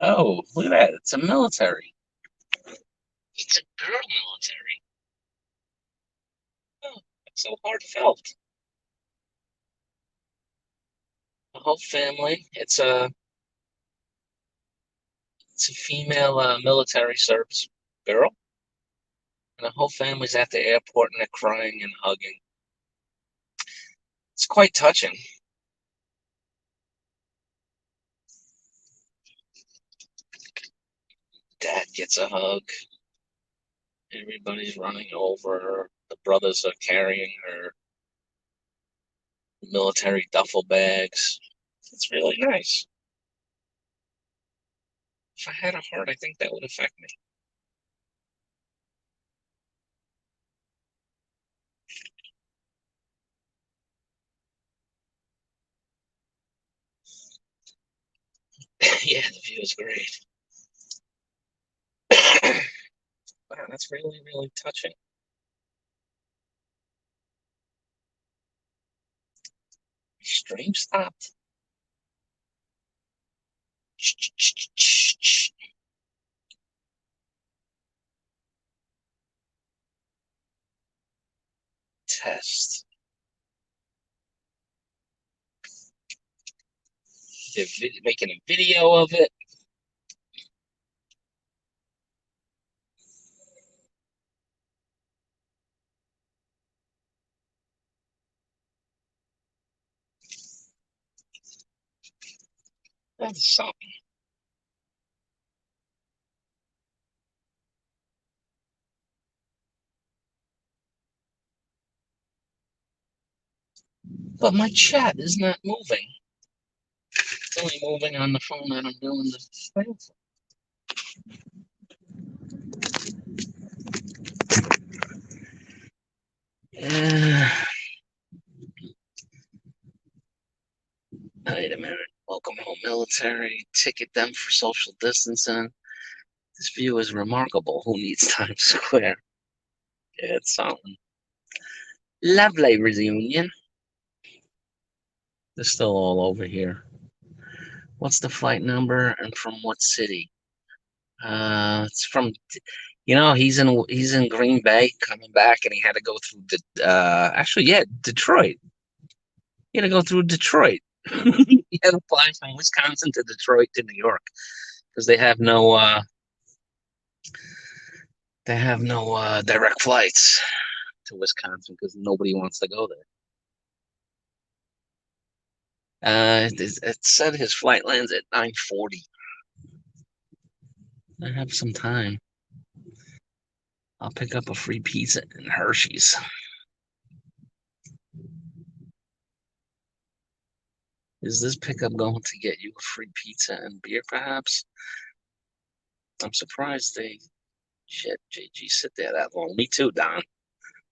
Oh, look at that. It's a military. It's a girl military. Oh, it's so heartfelt. The whole family. It's a female military service girl, and the whole family's at the airport and they're crying and hugging. It's quite touching. Dad gets a hug. Everybody's running over her. The brothers are carrying her military duffel bags. It's really nice. If I had a heart, I think that would affect me. Yeah, the view is great. Wow, that's really, really touching. Stream stopped. Test. They're making a video of it. That's something. But my chat is not moving. It's only moving on the phone that I'm doing the thing. Uh, Wait a minute. Welcome home, military. Ticket them for social distancing. This view is remarkable. Who needs Times Square? Yeah, it's something. Lovely reunion. They're still all over here. What's the flight number and from what city? It's from, he's in Green Bay coming back, and he had to go through actually, yeah, Detroit. He had to go through Detroit. He had to fly from Wisconsin to Detroit to New York because they have no direct flights to Wisconsin because nobody wants to go there. It said his flight lands at 9:40. I have some time. I'll pick up a free pizza in Hershey's. Is this pickup going to get you a free pizza and beer, perhaps? I'm surprised shit, JG sit there that long. Me too, Don.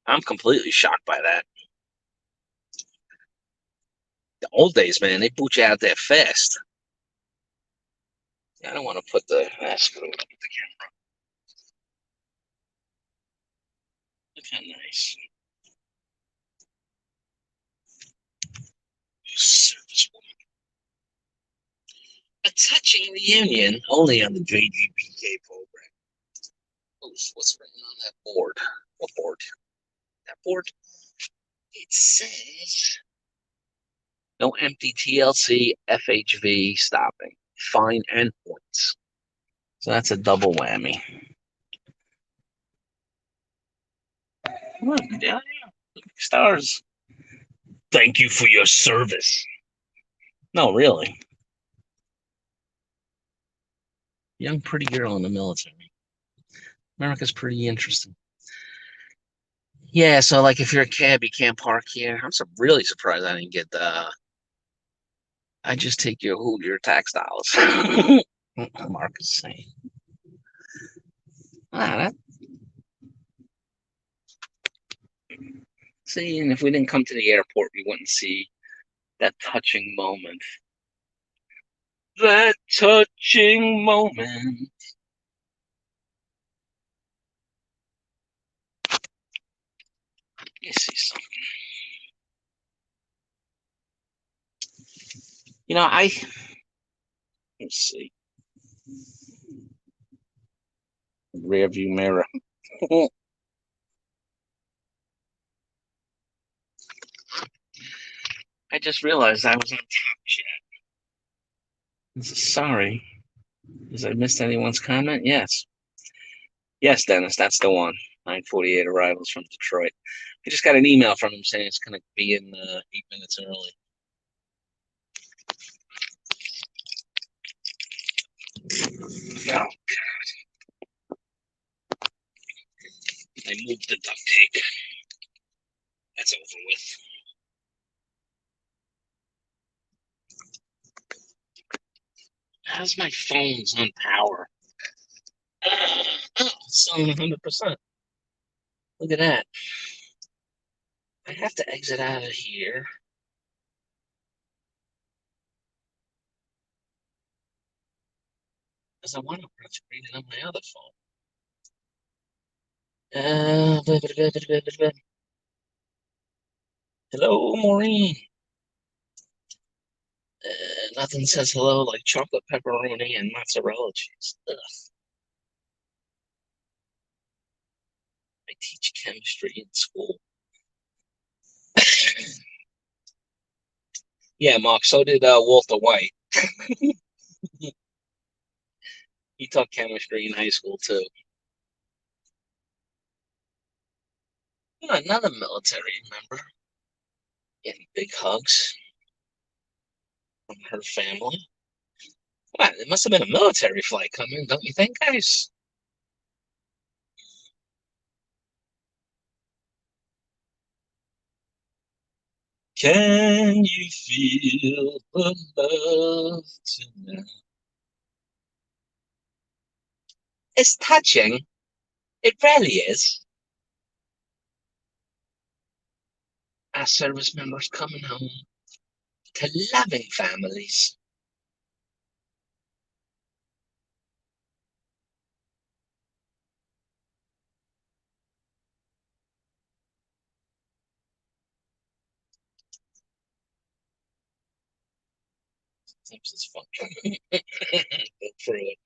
I'm completely shocked by that. The old days, man, they boot you out there fast. I don't want to put the screw up the camera. Look how nice. Service woman. A touching reunion only on the JGBK program. What's written on that board? What board? That board? It says no empty TLC, FHV stopping. Fine endpoints. So that's a double whammy. Look, yeah, stars. Thank you for your service. No, really. Young, pretty girl in the military. America's pretty interesting. Yeah, so like if you're a cab, you can't park here. I'm really surprised I didn't get I just take your tax dollars. Mark is saying. Ah, see, and if we didn't come to the airport, we wouldn't see that touching moment. That touching moment. You see something. Let's see. Rear view mirror. I just realized I was on top chat. Sorry. Has I missed anyone's comment? Yes. Yes, Dennis, that's the one. 9:48 arrivals from Detroit. I just got an email from him saying it's going to be in 8 minutes early. Oh, God. I moved the duct tape. That's over with. How's my phone's on power? Oh, it's on 100%. Look at that. I have to exit out of here. Because I want to read it on my other phone. Hello, Maureen. Nothing says hello like chocolate pepperoni and mozzarella cheese. Ugh. I teach chemistry in school. Yeah, Mark, so did Walter White. He taught chemistry in high school, too. Another military member. Getting big hugs from her family. Wow, it must have been a military flight coming, don't you think, guys? Can you feel the love tonight? It's touching. It really is. Our service members coming home to loving families. Sometimes it's fun. Go through it.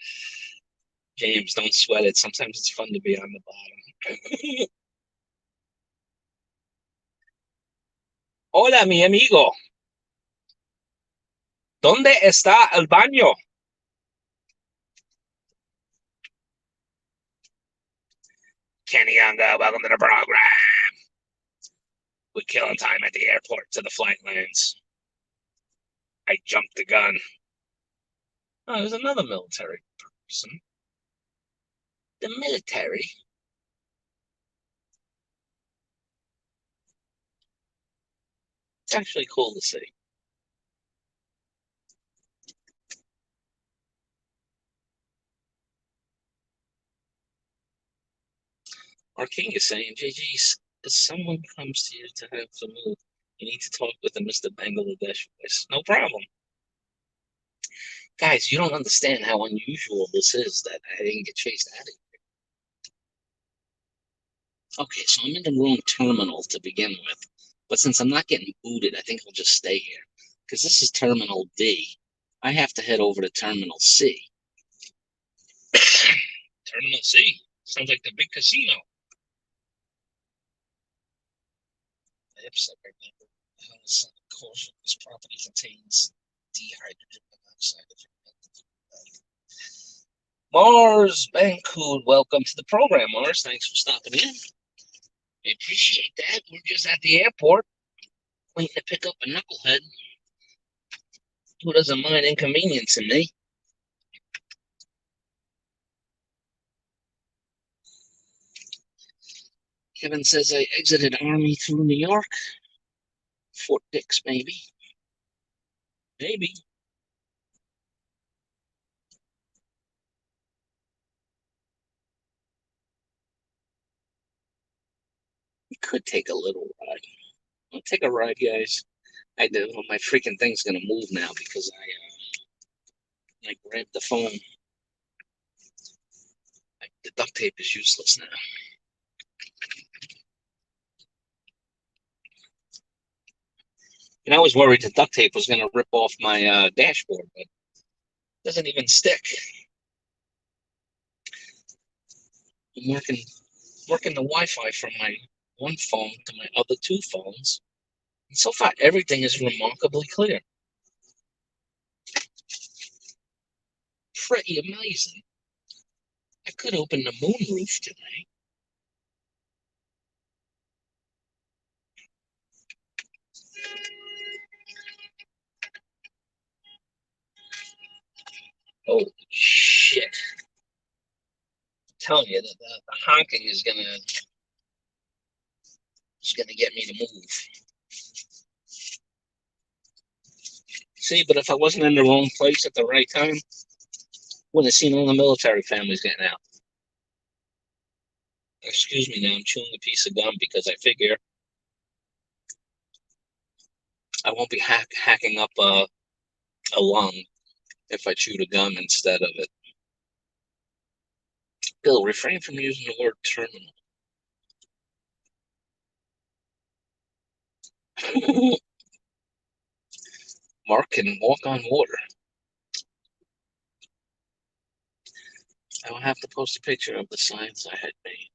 James, don't sweat it. Sometimes it's fun to be on the bottom. Hola, mi amigo. ¿Dónde está el baño? Kenny Younga, welcome to the program. We're killing time at the airport to the flight lanes. I jumped the gun. Oh, there's another military person. The military? It's actually cool to see. Our king is saying, JG, if someone comes to you to have to move, you need to talk with the Mr. Bangladesh voice. No problem. Guys, you don't understand how unusual this is that I didn't get chased out of here. Okay, so I'm in the wrong terminal to begin with. But since I'm not getting booted, I think I'll just stay here. Because this is Terminal D. I have to head over to Terminal C. Terminal C? Sounds like the big casino. Of course, this property contains dehydrogen monoxide. Mars Bancood, welcome to the program, Mars. Thanks for stopping in. I appreciate that. We're just at the airport waiting to pick up a knucklehead who doesn't mind inconveniencing me. Kevin says I exited Army through New York. Fort Dix, maybe. Maybe. We could take a little ride. I'll take a ride, guys. I do. Well, my freaking thing's gonna move now because I grabbed the phone. The duct tape is useless now. And I was worried the duct tape was gonna rip off my dashboard, but it doesn't even stick. I'm working the Wi-Fi from my one phone to my other two phones. And so far, everything is remarkably clear. Pretty amazing. I could open the moonroof today. Holy shit. I'm telling you that the honking is gonna get me to move. See, but if I wasn't in the wrong place at the right time, wouldn't have seen all the military families getting out. Excuse me now, I'm chewing a piece of gum because I figure I won't be hacking up a lung if I chew the gum instead of it. Bill, refrain from using the word terminal. Mark can walk on water. I will have to post a picture of the signs I had made.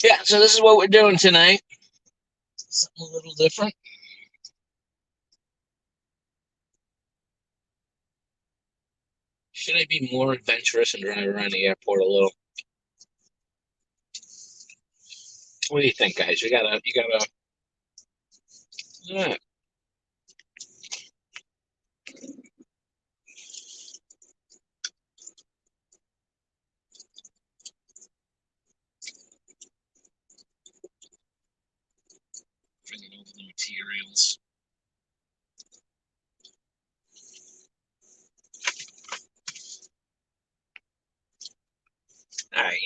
Yeah, so this is what we're doing tonight. Something a little different. Should I be more adventurous and drive around the airport a little? What do you think, guys? You gotta. Yeah.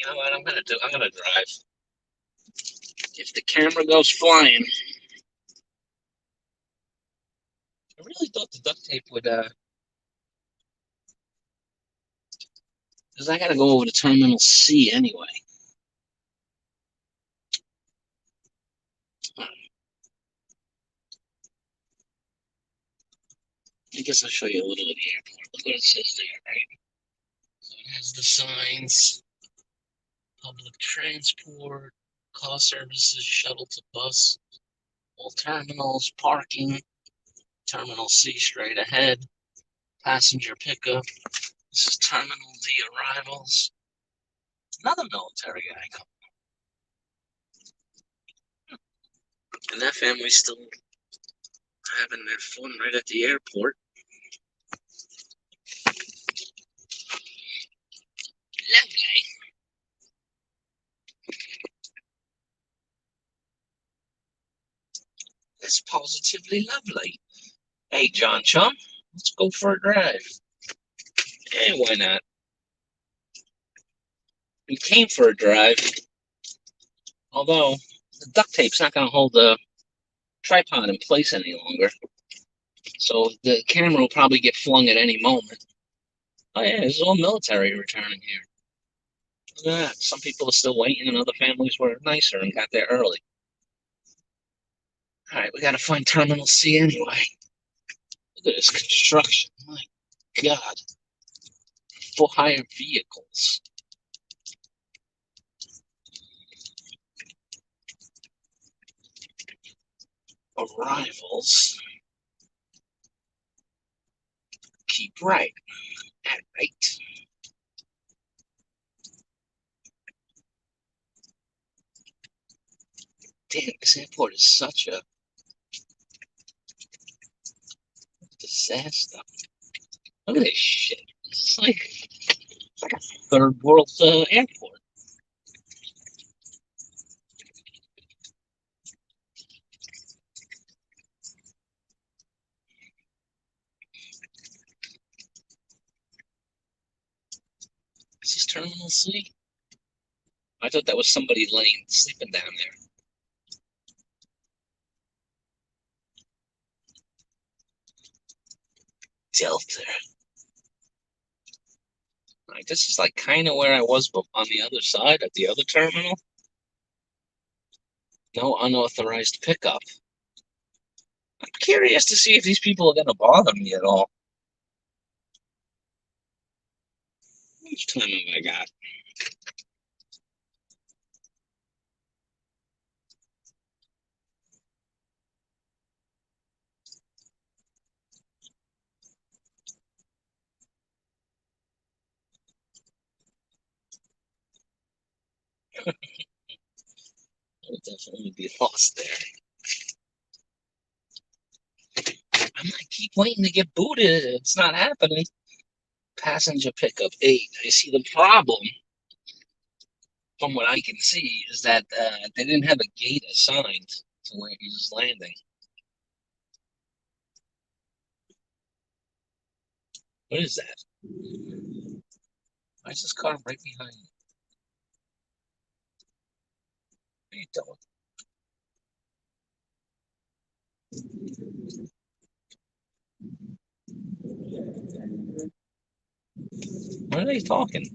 You know what I'm gonna do? I'm gonna drive. If the camera goes flying, I really thought the duct tape would, because I gotta go over to Terminal C anyway. I guess I'll show you a little of the airport. Look what it says there, right? So it has the signs, public transport, car services, shuttle to bus, all terminals, parking, Terminal C straight ahead, passenger pickup. This is Terminal D arrivals. Another military guy coming. And that family's still having their fun right at the airport. Lovely. That's positively lovely. Hey, John Chum, let's go for a drive. Eh, why not? We came for a drive, although the duct tape's not going to hold the tripod in place any longer. So the camera will probably get flung at any moment. Oh yeah, there's all military returning here. Look at that. Some people are still waiting, and other families were nicer and got there early. All right, we got to find Terminal C anyway. Look at this construction. My God. For hire vehicles. Arrivals. Keep right. At right. Damn, this airport is such a disaster. Look at this shit. It's like a third world airport. Is this Terminal C? I thought that was somebody sleeping down there. Delta. Right, this is like kind of where I was on the other side at the other terminal. No unauthorized pickup. I'm curious to see if these people are going to bother me at all. How much time have I got? I'll definitely be lost there. I keep waiting to get booted. It's not happening. Passenger pickup 8. I see the problem, from what I can see, is that they didn't have a gate assigned to where he's landing. What is that? Why is this car right behind me? What are you doing? What are they talking?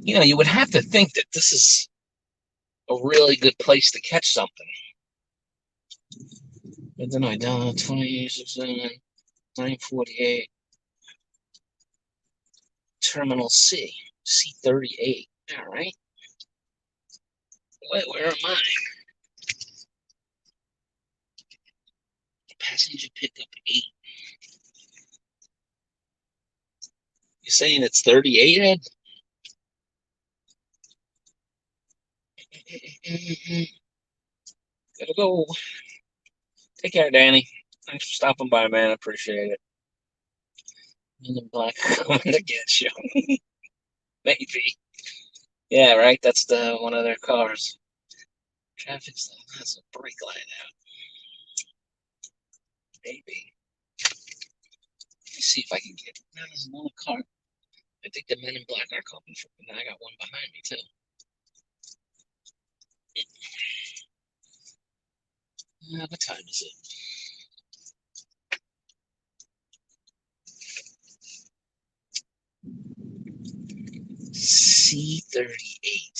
You know, you would have to think that this is a really good place to catch something. But then I done 26, 948. Terminal C, C38. All right. Wait, where am I? Passenger pickup 8. You saying it's 38, Ed? Gotta go. Take care, Danny. Thanks for stopping by, man. I appreciate it. Men in black coming to get you. Maybe. Yeah, right. That's the one of their cars. Traffic stop has a brake light out. Maybe. Let me see if I can get. There's another car. I think the men in black are coming for me. I got one behind me, too. What time is it? C38.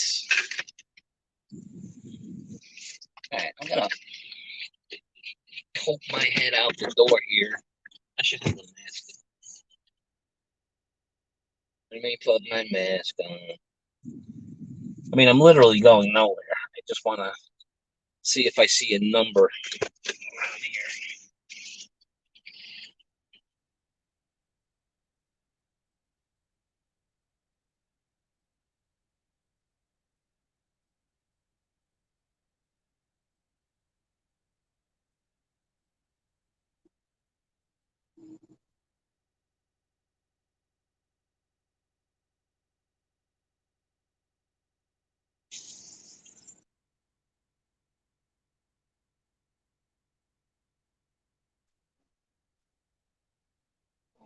All right, I'm gonna poke my head out the door here. I should have the mask on. Let me put my mask on. I mean, I'm literally going nowhere. I just want to see if I see a number around here.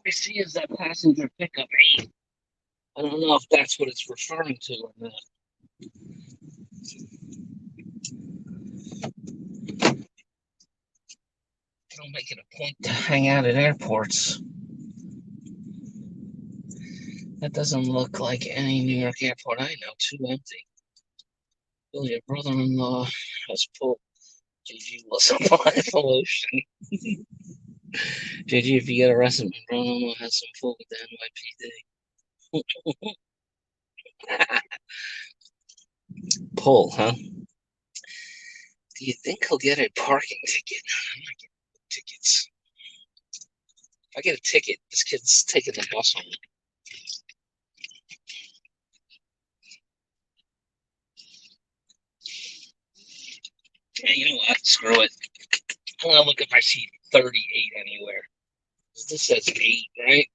I see is that passenger pickup 8. I don't know if that's what it's referring to or not. I don't make it a point to hang out at airports. That doesn't look like any New York airport I know. Too empty. Well, your brother-in-law has pulled. JG will supply pollution. JG, if you get arrested, my brother-in-law has some food with the NYPD. Pull, huh? Do you think he'll get a parking ticket? I'm not getting tickets. If I get a ticket, this kid's taking the house home. Yeah, you know what? Screw it. I want to look if I see 38 anywhere. This says 8, right?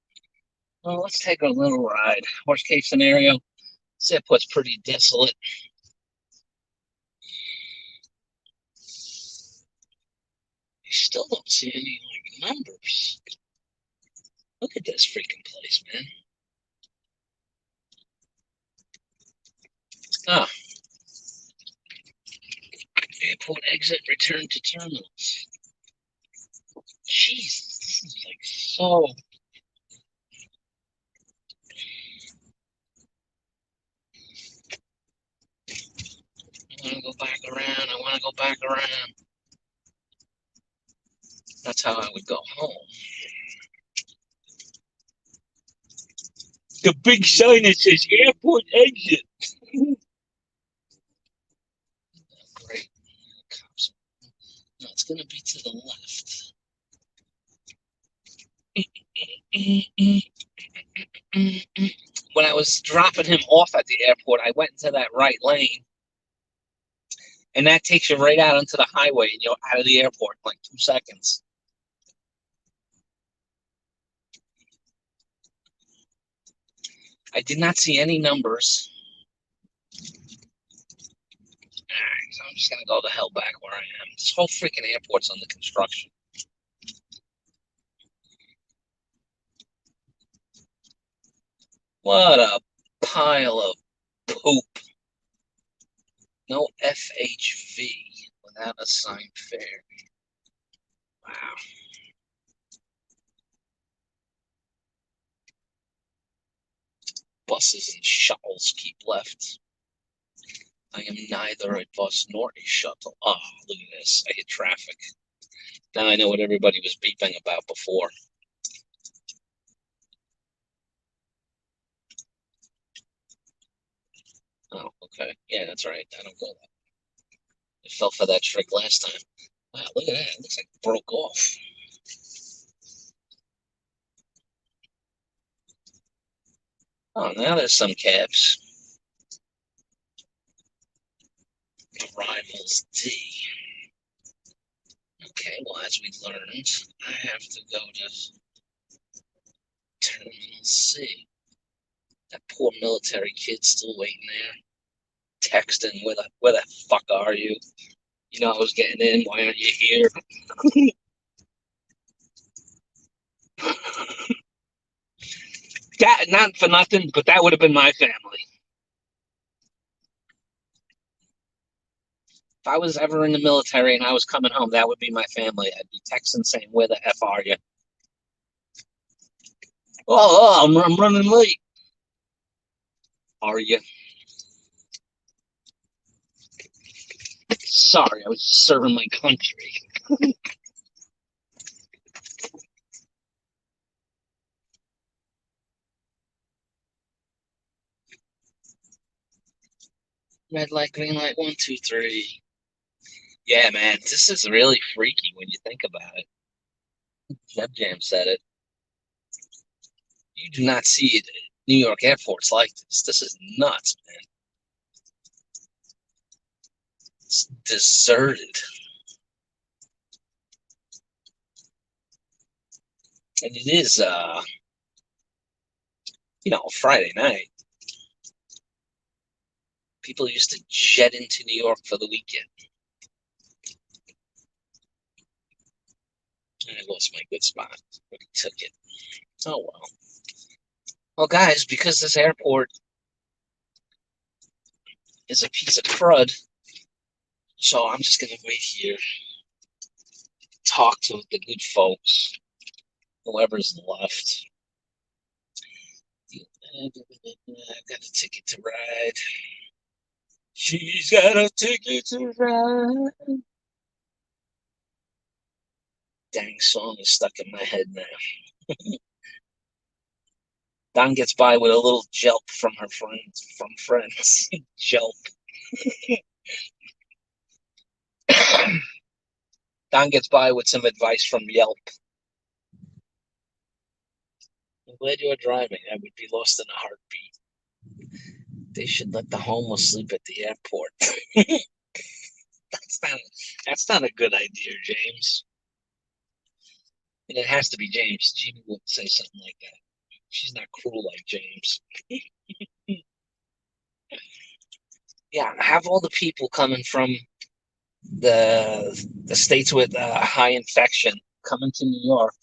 Well, let's take a little ride. Worst case scenario, this airport's pretty desolate. I still don't see any numbers. Look at this freaking place, man. Ah. Airport exit, return to terminals. Jesus, this is like so. I want to go back around. I want to go back around. That's how I would go home. The big sign that says airport exit. Great. No, it's going to be to the left. When I was dropping him off at the airport, I went into that right lane, and that takes you right out onto the highway, and you're out of the airport in like 2 seconds. I did not see any numbers. All right, so I'm just gonna go the hell back where I am. This whole freaking airport's under construction. What a pile of poop. No FHV without assigned fare. Wow. Buses and shuttles keep left. I am neither a bus nor a shuttle. Oh, look at this. I hit traffic. Now I know what everybody was beeping about before. Oh, okay. Yeah, that's right. I don't go that. I fell for that trick last time. Wow, look at that. It looks like it broke off. Oh, now there's some cabs. Arrivals D. Okay, well, as we learned, I have to go to Terminal C. That poor military kid's still waiting there, texting, where the fuck are you? You know I was getting in. Why aren't you here? That not for nothing, but that would have been my family. If I was ever in the military and I was coming home, that would be my family. I'd be texting saying, "Where the f are you?" I'm running late. Are you? Sorry, I was serving my country. Red light, green light, one, two, three. Yeah, man, this is really freaky when you think about it. Jeb Jam said it. You do not see it at New York airports like this. This is nuts, man. It's deserted. And it is, Friday night. People used to jet into New York for the weekend. And I lost my good spot. But he took it. Oh, well. Well, guys, because this airport is a piece of crud, so I'm just going to wait here, talk to the good folks, whoever's left. I've got a ticket to ride. She's got a ticket to ride. Dang song is stuck in my head now. Don gets by with a little jelp from her friends. Jelp. Don gets by with some advice from Yelp. I'm glad you are driving. I would be lost in a heartbeat. They should let the homeless sleep at the airport. that's not that's not a good idea, James. And it has to be James. Jeannie wouldn't say something like that. She's not cruel like James. Yeah, have all the people coming from the states with high infection coming to New York,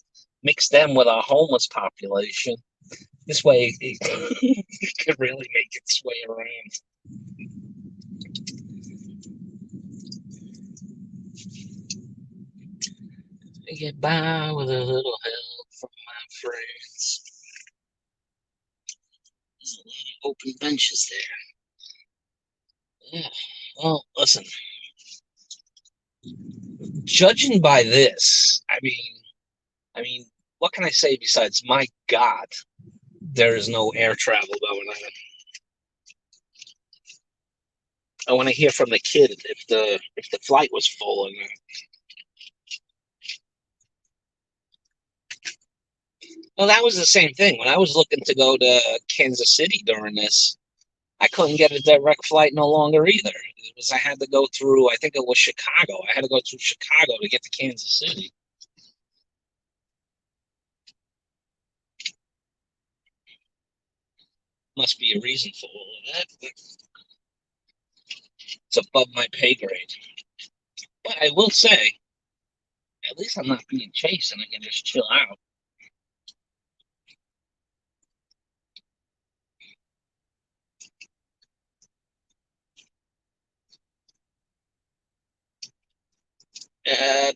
mix them with our homeless population. This way, it could really make its way around. I get by with a little help from my friends. There's a lot of open benches there. Yeah. Well, listen. Judging by this, I mean, what can I say besides my God, there is no air travel going on. I want to hear from the kid if the flight was full or not. Well, that was the same thing. When I was looking to go to Kansas City during this, I couldn't get a direct flight no longer either. I had to go through, I think it was Chicago. I had to go through Chicago to get to Kansas City. Must be a reason for all of that. It's above my pay grade. But I will say, at least I'm not being chased and I can just chill out.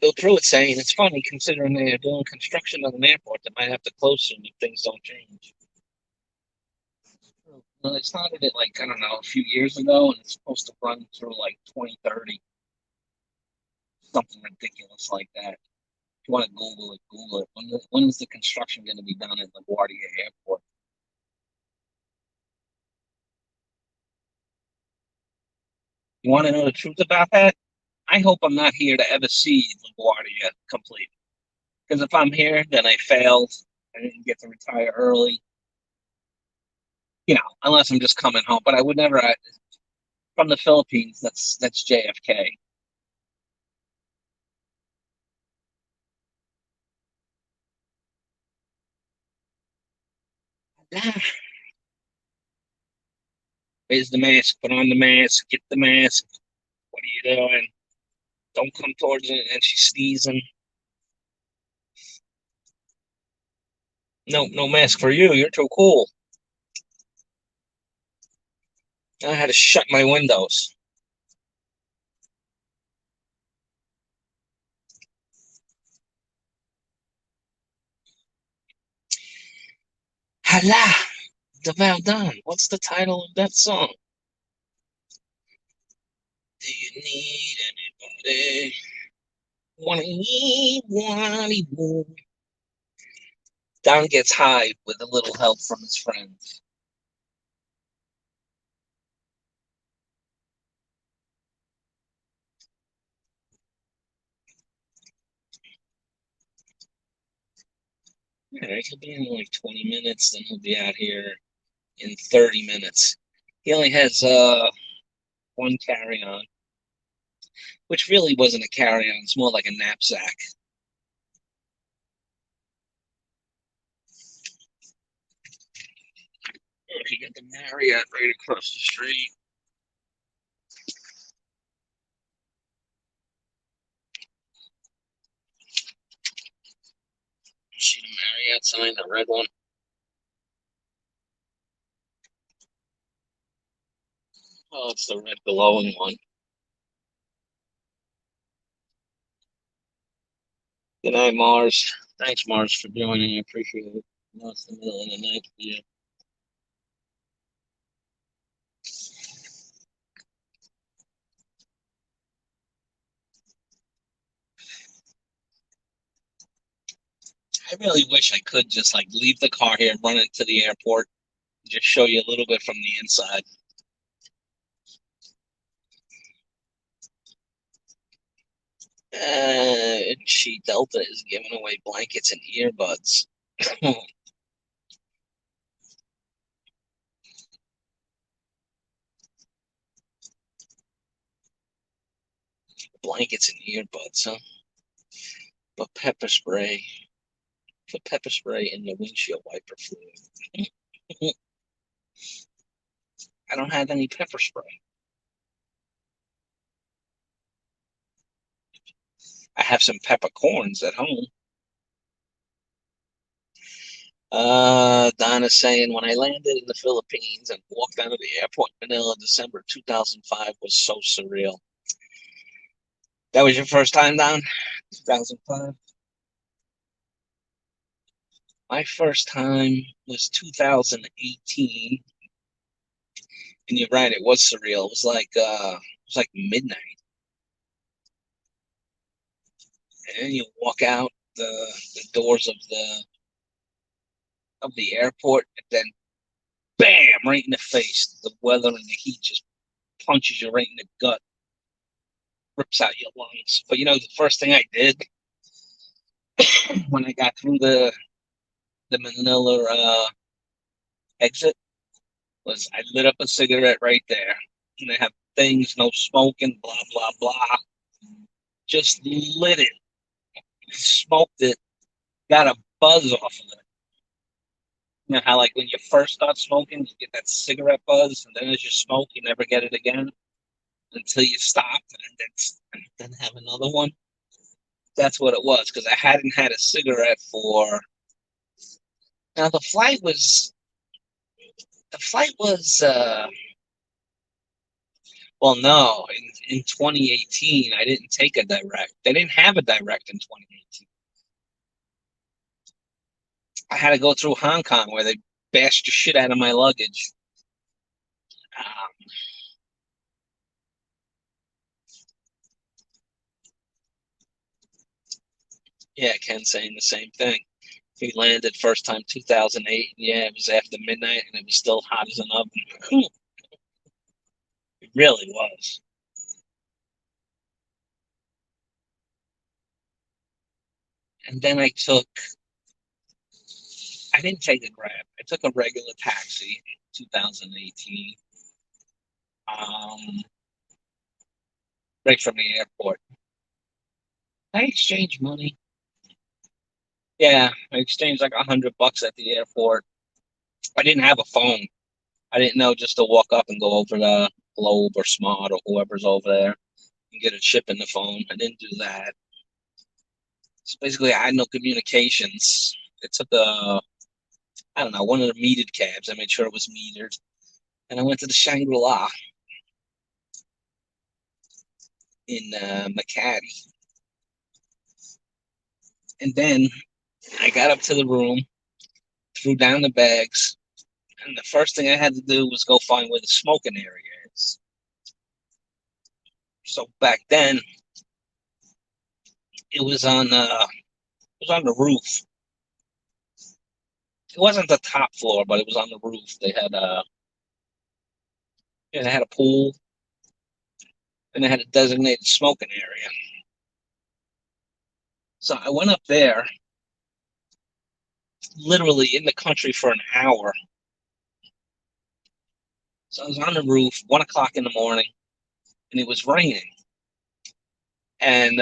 Bill Pruitt's saying it's funny considering they're doing construction on an airport that might have to close soon if things don't change. Well, it started it like, I don't know, a few years ago, and it's supposed to run through like 2030, something ridiculous like that. If you want to Google it, Google it. When is the construction going to be done at LaGuardia Airport? You want to know the truth about that? I hope I'm not here to ever see LaGuardia complete. Because if I'm here, then I failed. I didn't get to retire early. Unless I'm just coming home. But I would never, from the Philippines, that's JFK. Raise the mask, put on the mask, get the mask. What are you doing? Don't come towards it. And she's sneezing. No mask for you. You're too cool. I had to shut my windows. Hala, the Valdon. What's the title of that song? Do you need anybody? Wanny, woo. Don gets high with a little help from his friends. All right, he'll be in like 20 minutes, then he'll be out here in 30 minutes. He only has one carry-on, which really wasn't a carry-on. It's more like a knapsack. He got the Marriott right across the street. See the Marriott sign, the red one? Oh, it's the red glowing one. Good night, Mars. Thanks, Mars, for joining. I appreciate it. No, it's the middle of the night for you. I really wish I could just like leave the car here, run it to the airport, just show you a little bit from the inside. She Delta is giving away blankets and earbuds. Blankets and earbuds, huh? But pepper spray. Put pepper spray in the windshield wiper fluid. I don't have any pepper spray. I have some peppercorns at home. Donna's saying, when I landed in the Philippines and walked out of the airport in Manila, December 2005 was so surreal. That was your first time down? 2005? My first time was 2018. And you're right, it was surreal. It was like midnight. And then you walk out the doors of the airport, and then bam, right in the face. The weather and the heat just punches you right in the gut, rips out your lungs. But the first thing I did when I got through the Manila exit was I lit up a cigarette right there. And I have things, no smoking, blah blah blah. Just lit it, smoked it, got a buzz off of it. You know how like when you first start smoking, you get that cigarette buzz, and then as you smoke, you never get it again until you stop and then have another one. That's what it was because I hadn't had a cigarette for. Now the flight was well, no, in 2018 I didn't take a direct. They didn't have a direct in 2018. I had to go through Hong Kong where they bashed the shit out of my luggage. Um, yeah, Ken saying the same thing. He landed first time 2008. Yeah, it was after midnight and it was still hot as an oven. It really was. And then I didn't take a Grab. I took a regular taxi in 2018, um, right from the airport. I exchanged money. Yeah, I exchanged like $100 at the airport. I didn't have a phone. I didn't know just to walk up and go over to Globe or Smart or whoever's over there and get a chip in the phone. I didn't do that. So basically, I had no communications. It took a I don't know, one of the metered cabs. I made sure it was metered. And I went to the Shangri-La in Makati. And then I got up to the room, threw down the bags, and the first thing I had to do was go find where the smoking area is. So back then, it was on the roof. It wasn't the top floor, but it was on the roof. They had a pool, and they had a designated smoking area. So I went up there, literally in the country for an hour. So I was on the roof, 1 o'clock in the morning, and it was raining. And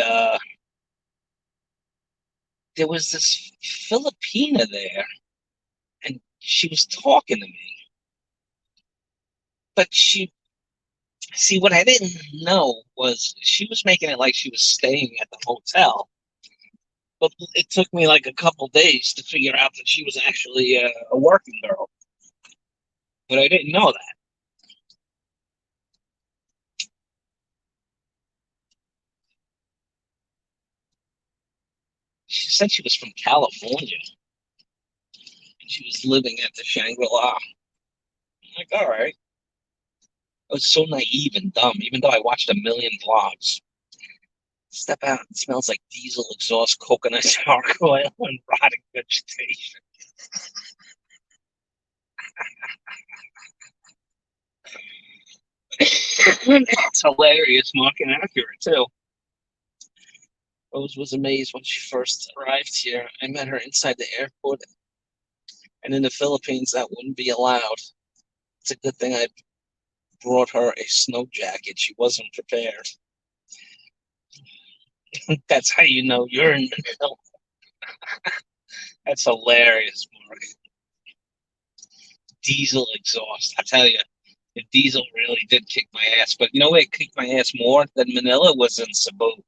there was this Filipina there, and she was talking to me. But see, what I didn't know was she was making it like she was staying at the hotel. But it took me like a couple days to figure out that she was actually a working girl. But I didn't know that. She said she was from California and she was living at the Shangri-La. I'm like, all right. I was so naive and dumb, even though I watched a million vlogs. Step out, it smells like diesel exhaust, coconut charcoal oil, and rotting vegetation. It's hilarious, Mark, and accurate too. Rose was amazed when she first arrived here. I met her inside the airport, and in the Philippines, that wouldn't be allowed. It's a good thing I brought her a snow jacket. She wasn't prepared. That's how you know you're in Manila. That's hilarious, Mark. Diesel exhaust. I tell you, the diesel really did kick my ass. But you know where it kicked my ass more than Manila was in Cebu.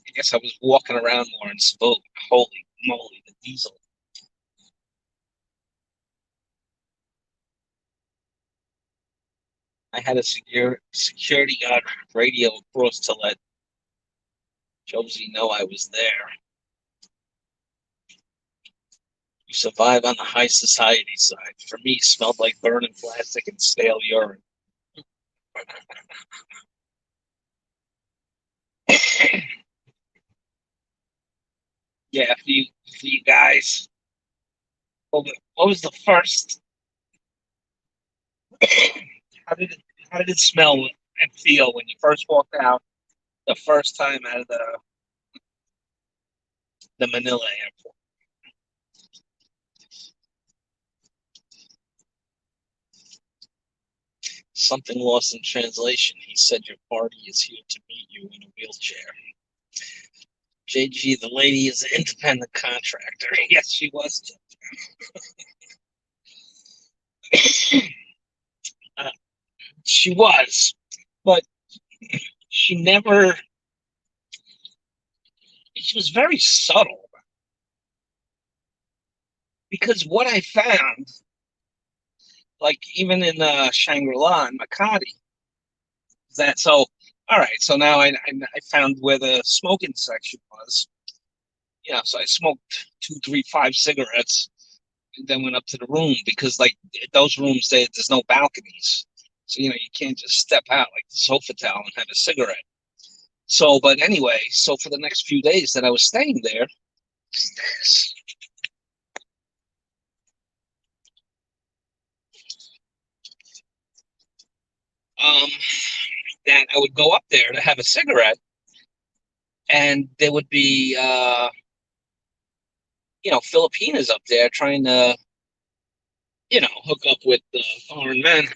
I guess I was walking around more in Cebu. Holy moly, the diesel. I had a security guard radio across to let Josie know I was there. You survive on the high society side. For me, it smelled like burning plastic and stale urine. Yeah, for you guys, what was the first? How did it how did it smell and feel when you first walked out the first time out of the Manila airport? Something lost in translation. He said your party is here to meet you in a wheelchair. JG, the lady is an independent contractor. Yes, she was. Uh, she was, but she never. She was very subtle because what I found, like even in Shangri-La and Makati, is that so? All right, so now I found where the smoking section was. Yeah, so I smoked two, three, five cigarettes, and then went up to the room because like those rooms, there's no balconies, so you can't just step out like the Sofitel and have a cigarette. So, but anyway, so for the next few days that I was staying there, um, that I would go up there to have a cigarette, and there would be Filipinas up there trying to hook up with foreign men.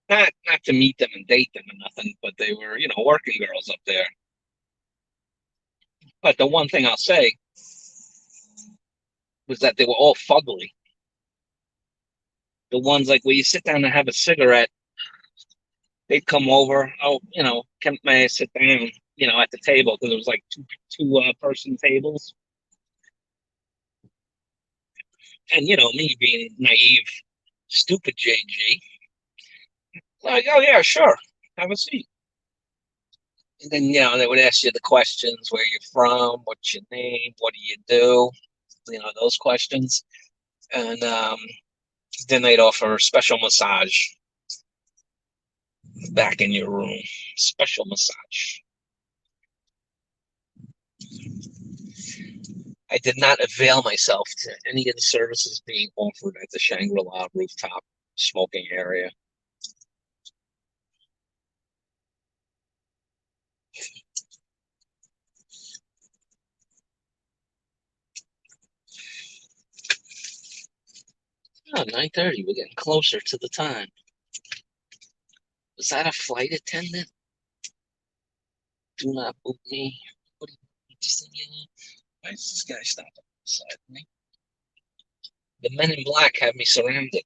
Not to meet them and date them and nothing, but they were working girls up there. But the one thing I'll say was that they were all fugly. The ones like where you sit down and have a cigarette, they'd come over. Oh, may I sit down? At the table because it was like two person tables. And me being naive, stupid JG, like, oh yeah, sure, have a seat. And then they would ask you the questions: where you're from, what's your name, what do you do, those questions. And then they'd offer special massage back in your room, special massage. I did not avail myself to any of the services being offered at the Shangri-La rooftop smoking area. Oh, 9:30. We're getting closer to the time. Was that a flight attendant? Do not boot me. What do you just thinking? Why is this guy stopping beside me? The men in black have me surrounded.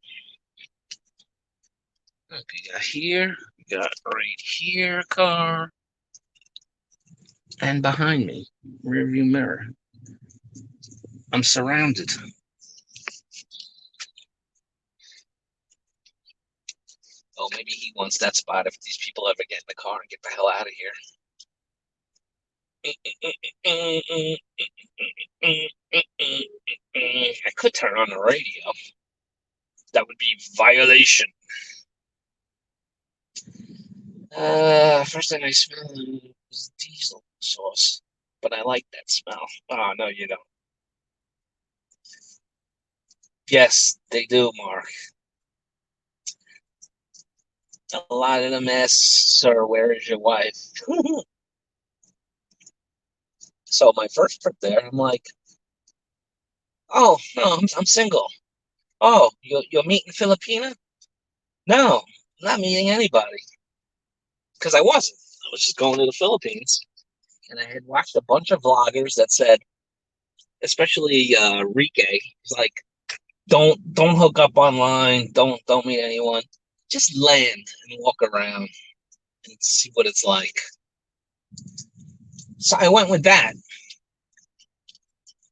Okay, we got here, we got right here, car, and behind me, rear view mirror. I'm surrounded. Oh, maybe he wants that spot if these people ever get in the car and get the hell out of here. I could turn on the radio. That would be violation. First thing I smell is diesel sauce, but I like that smell. Oh, no, you don't. Yes, they do, Mark. A lot of them ask, sir, where is your wife? So my first trip there, I'm like, oh, no, I'm single. Oh, you're meeting Filipina? No, not meeting anybody. Because I wasn't. I was just going to the Philippines. And I had watched a bunch of vloggers that said, especially Rike, he's like, don't hook up online, don't meet anyone. Just land and walk around and see what it's like. So I went with that.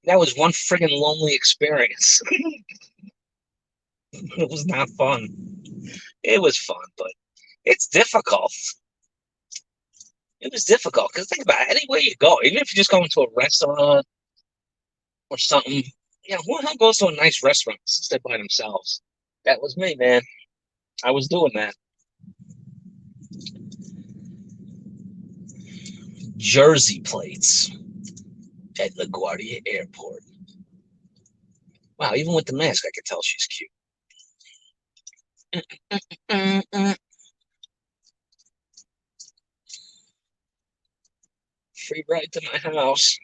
That was one friggin' lonely experience. It was not fun. It was fun, but it's difficult. It was difficult because think about it, anywhere you go, even if you just go into a restaurant or something, who the hell goes to a nice restaurant to sit by themselves? That was me, man. I was doing that. Jersey plates at LaGuardia Airport. Wow, even with the mask, I could tell she's cute. Free ride to my house.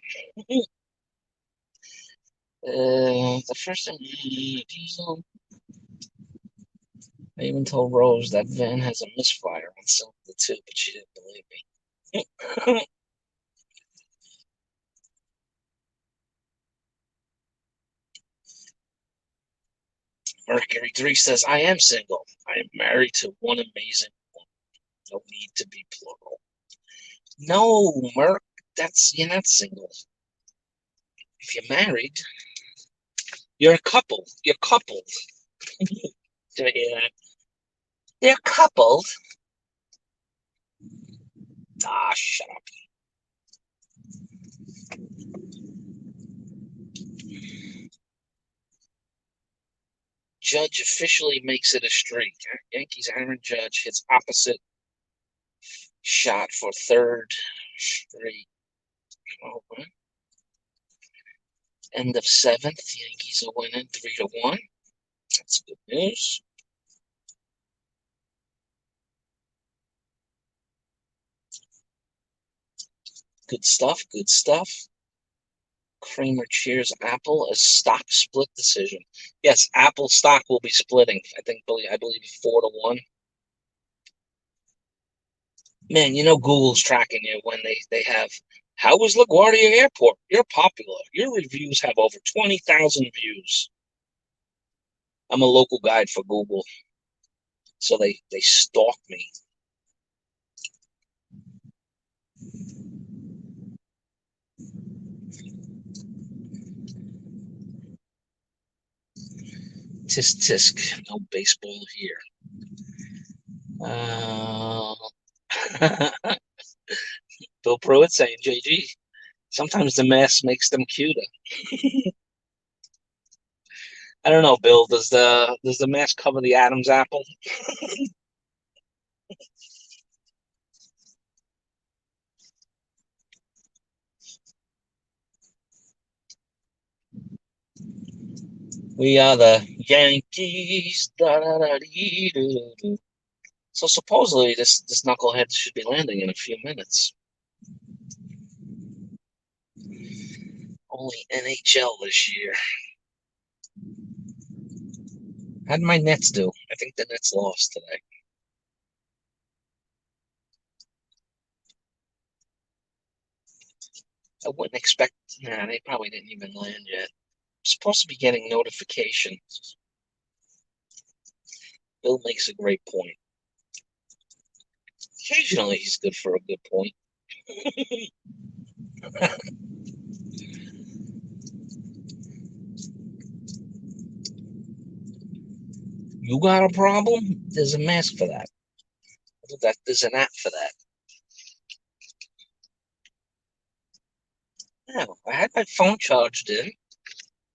The first thing, diesel. I even told Rose that van has a misfire on some of the two, but she didn't believe me. Mercury 3 says, I am single. I am married to one amazing woman. No need to be plural. No, Merc, you're not single. If you're married, you're a couple. You're coupled. Did I hear that? They're coupled. Ah, shut up. Judge officially makes it a streak. Yankees Aaron Judge hits opposite shot for third straight. Oh, end of seventh. Yankees are winning 3-1. That's good news. Good stuff. Good stuff. Kramer cheers Apple as stock split decision. Yes, Apple stock will be splitting. I believe 4-1. Man, Google's tracking you when they have. How was LaGuardia Airport? You're popular. Your reviews have over 20,000 views. I'm a local guide for Google, so they stalk me. Tisk tisk. No baseball here. Bill Pruitt saying, JG, sometimes the mask makes them cuter. I don't know, Bill. Does the mask cover the Adam's apple? We are the Yankees. Da, da, da, dee, doo, doo. So supposedly this knucklehead should be landing in a few minutes. Only NHL this year. How did my Nets do? I think the Nets lost today. I wouldn't expect. Nah, they probably didn't even land yet. I'm supposed to be getting notifications. Bill makes a great point. Occasionally, he's good for a good point. You got a problem? There's a mask for that. There's an app for that. Yeah, I had my phone charged in.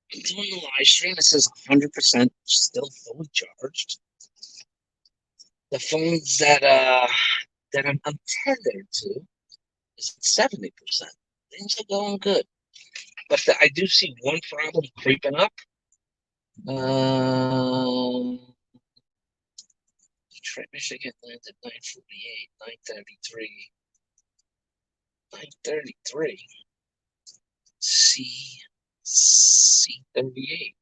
Doing the live stream, it says 100% still fully charged. The phones that I'm tethered to is at 70%. Things are going good. But I do see one problem creeping up. Detroit, Michigan lands at 9:48, 9:33, 9:33. C38.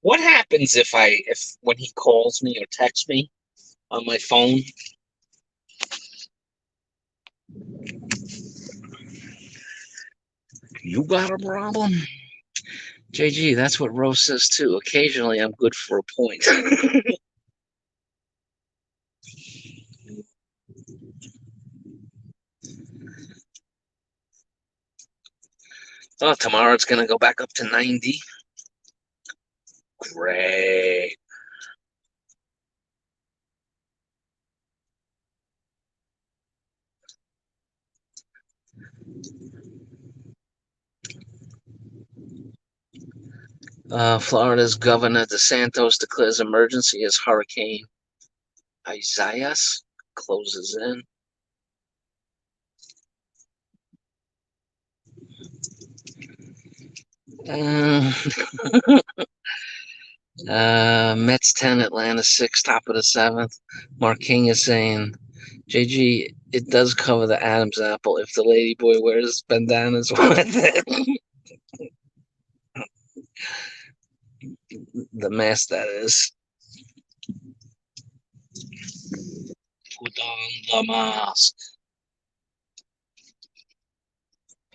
What happens if when he calls me or texts me on my phone? You got a problem? JG, that's what Rose says too. Occasionally I'm good for a point. Oh, tomorrow it's going to go back up to 90. Great. Florida's Governor DeSantis declares emergency as Hurricane Isaias closes in. Mets 10, Atlanta 6, top of the 7th. Mark King is saying, JG, it does cover the Adam's apple if the lady boy wears bandanas with it. The mask, that is. Put on the mask.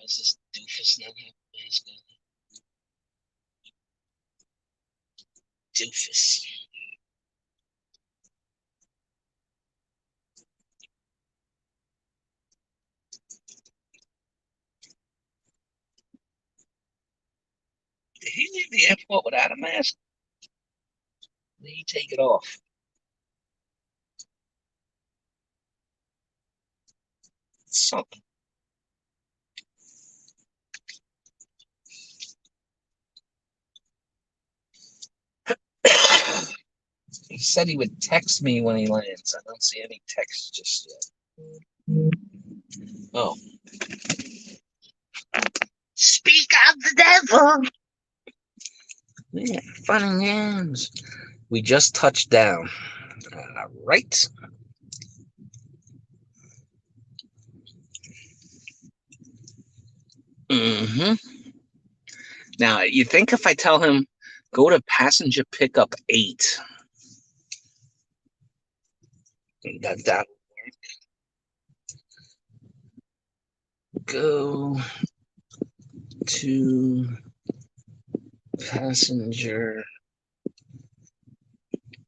Does this doofus not have a mask on? Doofus. Did he leave the airport without a mask? Did he take it off? Something. He said he would text me when he lands. I don't see any text just yet. Oh. Speak of the devil. Yeah, fun and games. We just touched down. All right. Mm-hmm. Now, you think if I tell him, go to passenger pickup 8, that go to passenger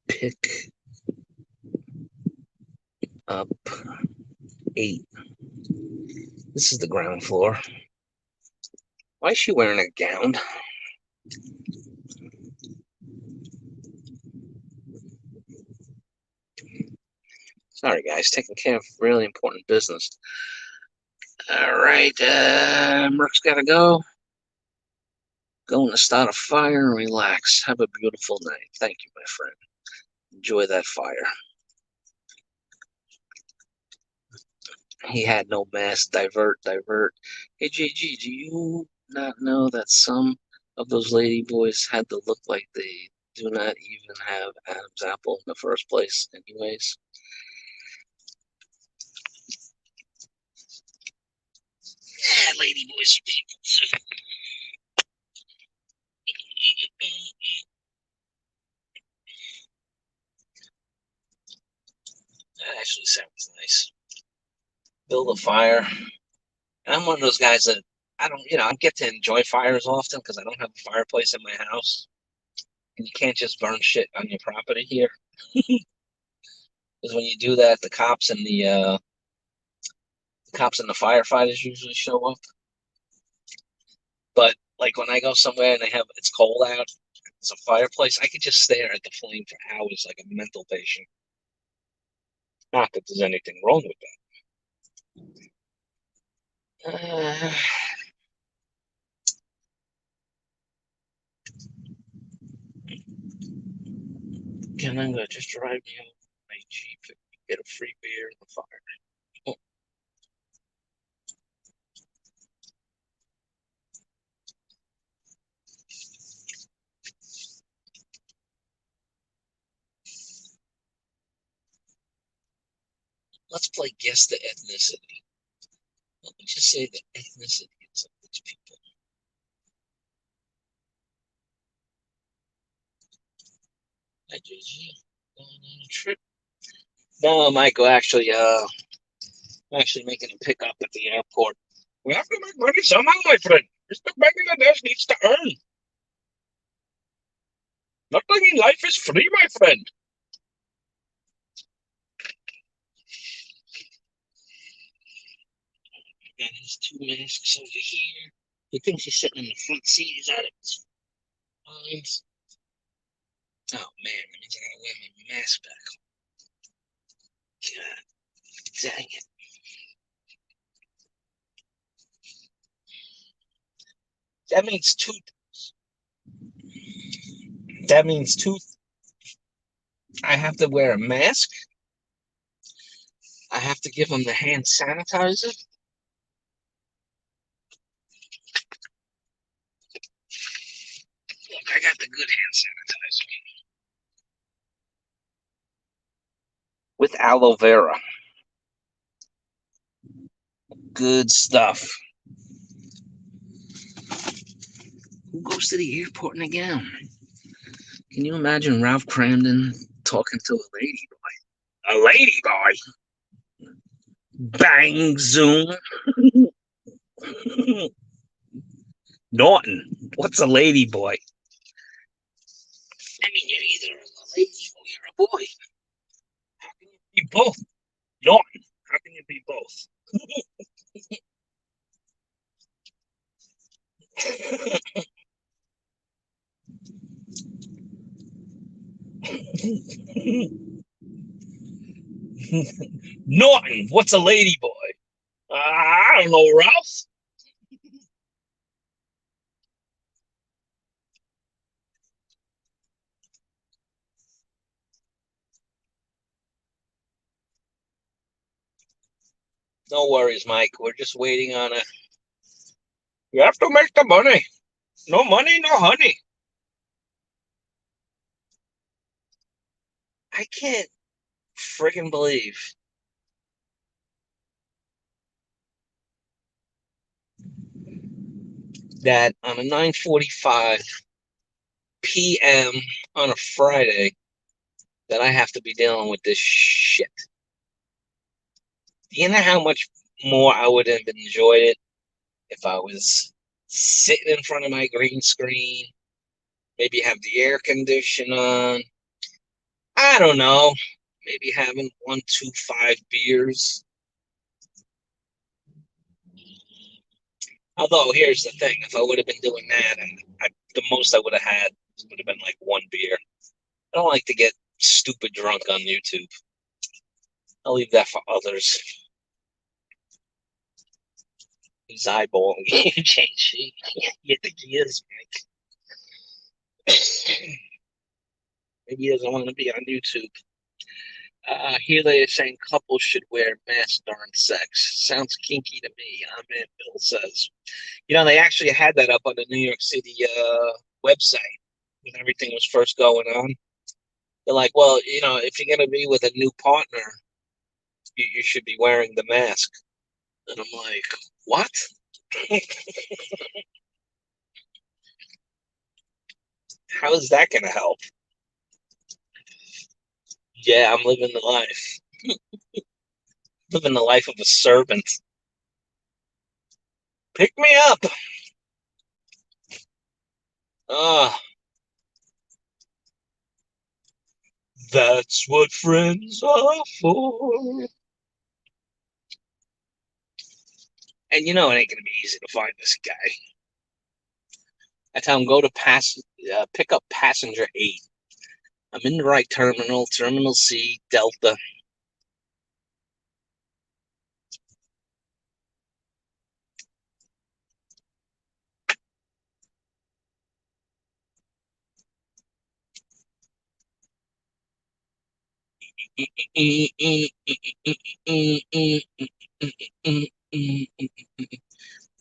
pick up 8. This is the ground floor. Why is she wearing a gown? Sorry, guys, taking care of really important business. All right, Merc's got to go. Going to start a fire and relax. Have a beautiful night. Thank you, my friend. Enjoy that fire. He had no mask. Divert, divert. Hey, JG, do you not know that some of those lady boys had to look like they do not even have Adam's apple in the first place, anyways? Yeah, lady boys are people. That actually sounds nice. Build a fire. And I'm one of those guys that I don't, I get to enjoy fires often because I don't have a fireplace in my house. And you can't just burn shit on your property here. Because when you do that, the cops and the firefighters usually show up. But like when I go somewhere and it's cold out, there's a fireplace, I could just stare at the flame for hours like a mental patient. Not that there's anything wrong with that. Can I just drive me over my Jeep and get a free beer in the fire? Oh, let's play guess the ethnicity. Let me just say the ethnicity of these people. Hi, JG. Going on a trip? No, Michael, actually making a pickup at the airport. We have to make money somehow, my friend. Mr. Bangladesh needs to earn. Nothing in life is free, my friend. And his two masks over here. He thinks he's sitting in the front seat. He's out of his mind. Oh man, that means I gotta wear my mask back. God dang it. That means two. That means two. I have to wear a mask. I have to give him the hand sanitizer. Look, I got the good hand sanitizer with aloe vera. Good stuff. Who goes to the airport in a gown? Can you imagine Ralph Cramden talking to a lady boy? A lady boy? Bang, zoom. Norton, what's a lady boy? I mean, you're either a lady or you're a boy. How can you be both? Norton, how can you be both? Norton, what's a lady boy? I don't know, Ralph. No worries, Mike. We're just waiting on a. You have to make the money. No money, no honey. I can't friggin' believe that on a 9:45 p.m. on a Friday that I have to be dealing with this shit. Do you know how much more I would have enjoyed it if I was sitting in front of my green screen, maybe have the air condition on. I don't know, maybe having 1, 2, 5 beers. Although here's the thing: if I would have been doing that, the most I would have had would have been like one beer. I don't like to get stupid drunk on YouTube. I'll leave that for others. He's eyeballing you, JC. You think he is, Mike? Maybe he doesn't want to be on YouTube. Here they are saying couples should wear masks during sex. Sounds kinky to me. I'm in, Bill says. They actually had that up on the New York City website when everything was first going on. They're like, well, if you're going to be with a new partner, you should be wearing the mask. And I'm like, what? How is that going to help? Yeah, I'm living the life. Living the life of a servant. Pick me up. Ah, that's what friends are for. And it ain't gonna be easy to find this guy. I tell him go to pick up passenger 8. I'm in the right terminal, Terminal C, Delta.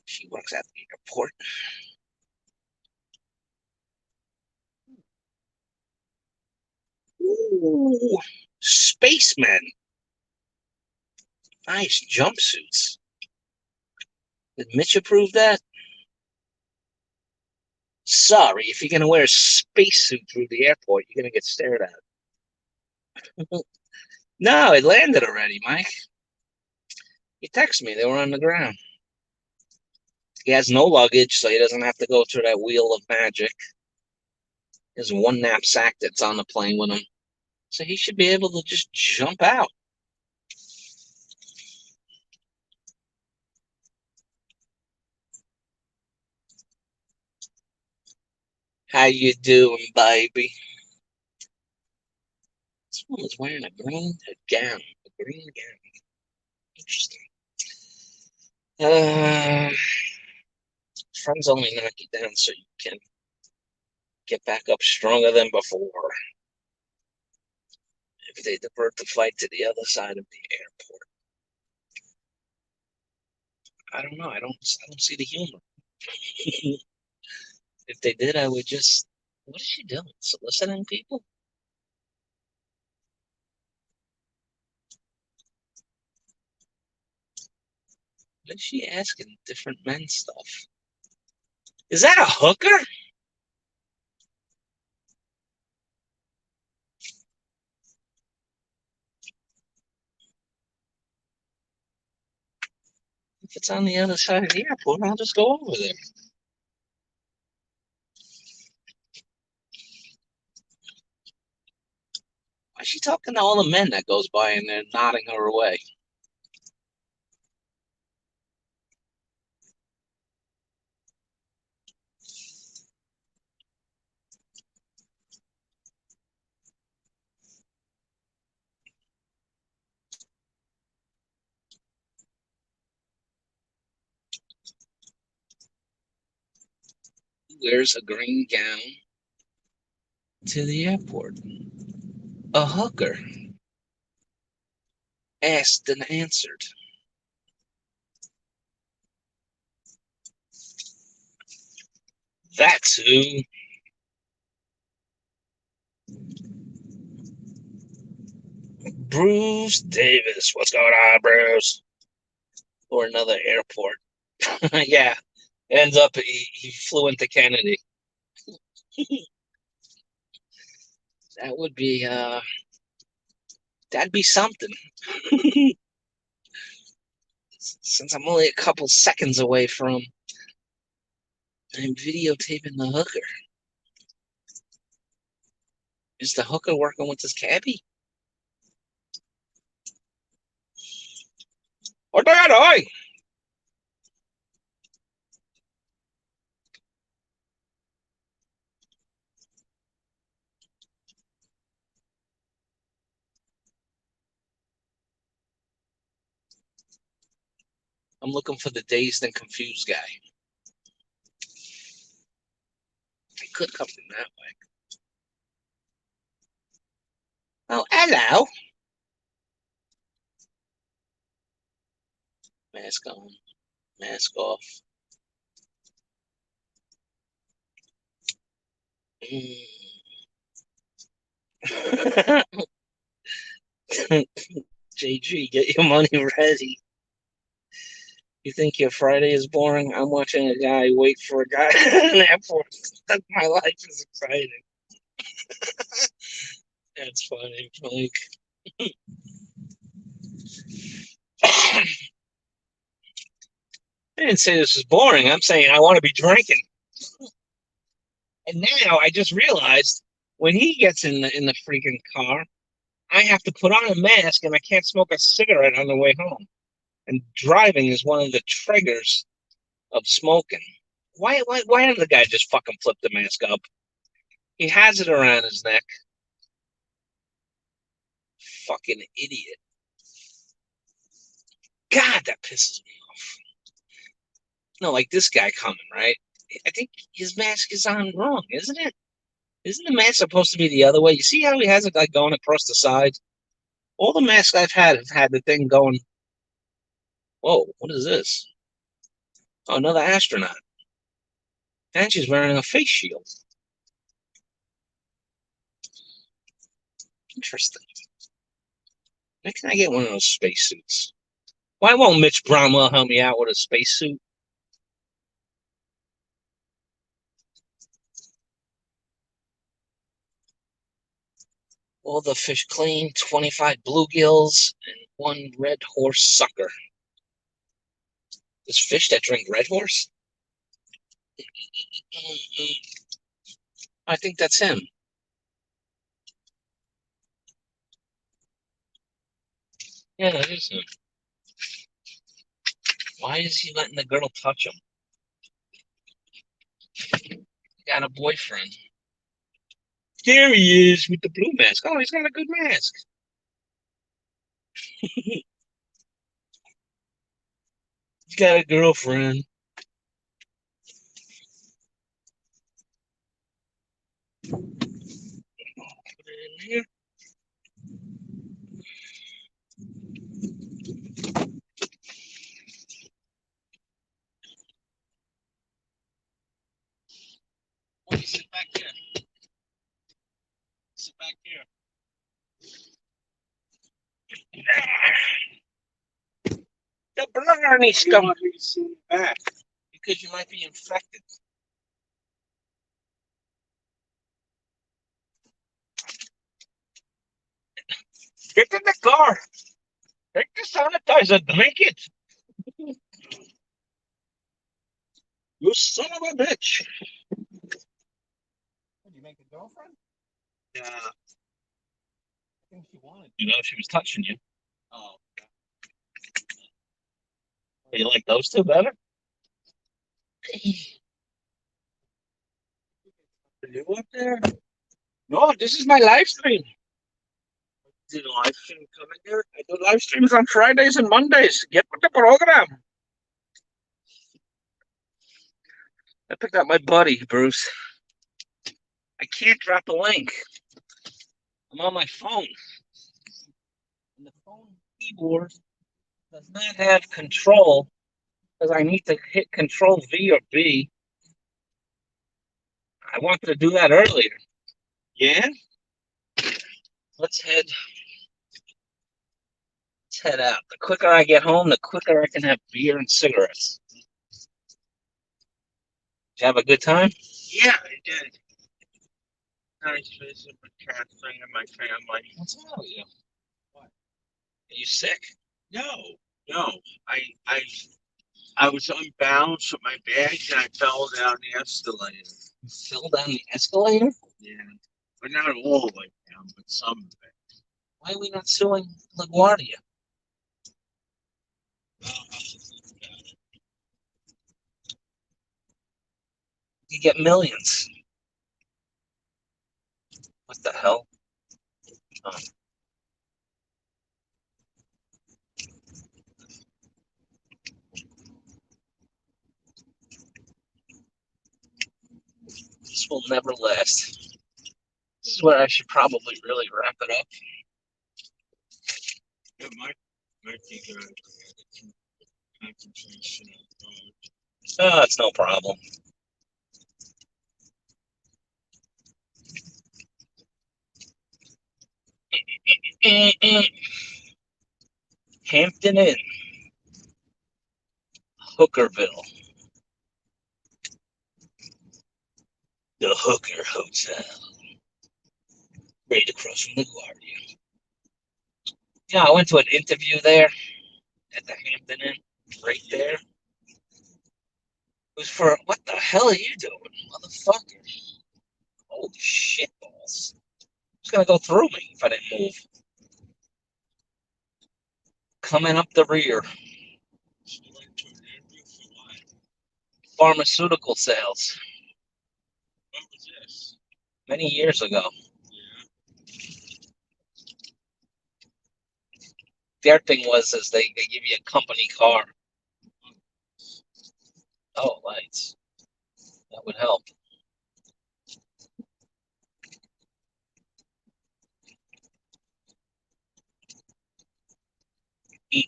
She works at the airport. Ooh, spacemen. Nice jumpsuits. Did Mitch approve that? Sorry, if you're gonna wear a spacesuit through the airport, you're gonna get stared at. No, it landed already, Mike. He texted me. They were on the ground. He has no luggage, so he doesn't have to go through that wheel of magic. There's one knapsack that's on the plane with him. So he should be able to just jump out. How you doing, baby? This one is wearing a green gown. A green gown. Interesting. Friends only knock you down so you can get back up stronger than before. If they divert the flight to the other side of the airport. I don't know. I don't see the humor. If they did, I would just. What is she doing? Soliciting people? What is she asking different men stuff? Is that a hooker? If it's on the other side of the airport, I'll just go over there. Why is she talking to all the men that goes by and they're nodding her away? Who wears a green gown to the airport? A hooker. Asked and answered. That's who. Bruce Davis. What's going on, Bruce? Or another airport. Yeah. Ends up he flew into Kennedy. That would be that'd be something. Since I'm only a couple seconds away from I'm videotaping the hooker. Is the hooker working with this cabbie? What the hell? I'm looking for the dazed and confused guy. I could come from that way. Oh, hello. Mask on, mask off. JG, get your money ready. You think your Friday is boring? I'm watching a guy wait for a guy at an airport. My life is exciting. That's funny, Mike. I didn't say this is boring. I'm saying I want to be drinking. And now I just realized when he gets in the freaking car, I have to put on a mask and I can't smoke a cigarette on the way home. And driving is one of the triggers of smoking. Why did the guy just fucking flip the mask up? He has it around his neck. Fucking idiot. God, that pisses me off. No, like this guy coming, right? I think his mask is on wrong, isn't it? Isn't the mask supposed to be the other way? You see how he has it like going across the side? All the masks I've had have had the thing going. Whoa, what is this? Oh, another astronaut. And she's wearing a face shield. Interesting. When can I get one of those spacesuits? Why won't Mitch Bromwell help me out with a spacesuit? All the fish clean, 25 bluegills, and one red horse sucker. There's fish that drink red horse? I think that's him. Yeah, that is him. Why is he letting the girl touch him? He got a boyfriend. There he is with the blue mask. Oh, he's got a good mask. He's got a girlfriend. Put it in here. Oh, you sit back here. Sit back here. The blarney scum. Why do you sit back? Because you might be infected. Get in the car. Take the sanitizer. Drink it. You son of a bitch. Did you make a girlfriend? Yeah. I think she wanted. You know, she was touching you. Oh. You like those two better? Are you up there? No, this is my live stream. Did a live stream come in here? I do live streams on Fridays and Mondays. Get with the program. I picked up my buddy, Bruce. I can't drop the link. I'm on my phone. And the phone keyboard does not have control because I need to hit Control V or B. I wanted to do that earlier. Yeah? Let's head out. The quicker I get home, the quicker I can have beer and cigarettes. Did you have a good time? Yeah, I did. Nice visit with Catherine and my family. What's wrong with you? What? Are you sick? No, no. I was unbalanced with my bag and I fell down the escalator. You fell down the escalator? Yeah. But not all the way down, but some of it. Why are we not suing LaGuardia? You get millions. What the hell? Oh. This will never last. This is where I should probably really wrap it up. It might be good. Concentration. Oh, it's no problem. Hampton Inn, Hookerville, the Hooker Hotel, right across from LaGuardia. Yeah, I went to an interview there at the Hampton Inn, right there. It was for what the hell are you doing, motherfucker? Holy shit balls! It's gonna go through me if I didn't move. Coming up the rear. Pharmaceutical sales. When was this? Many years ago. Their thing was is they give you a company car. Oh, lights. That would help. You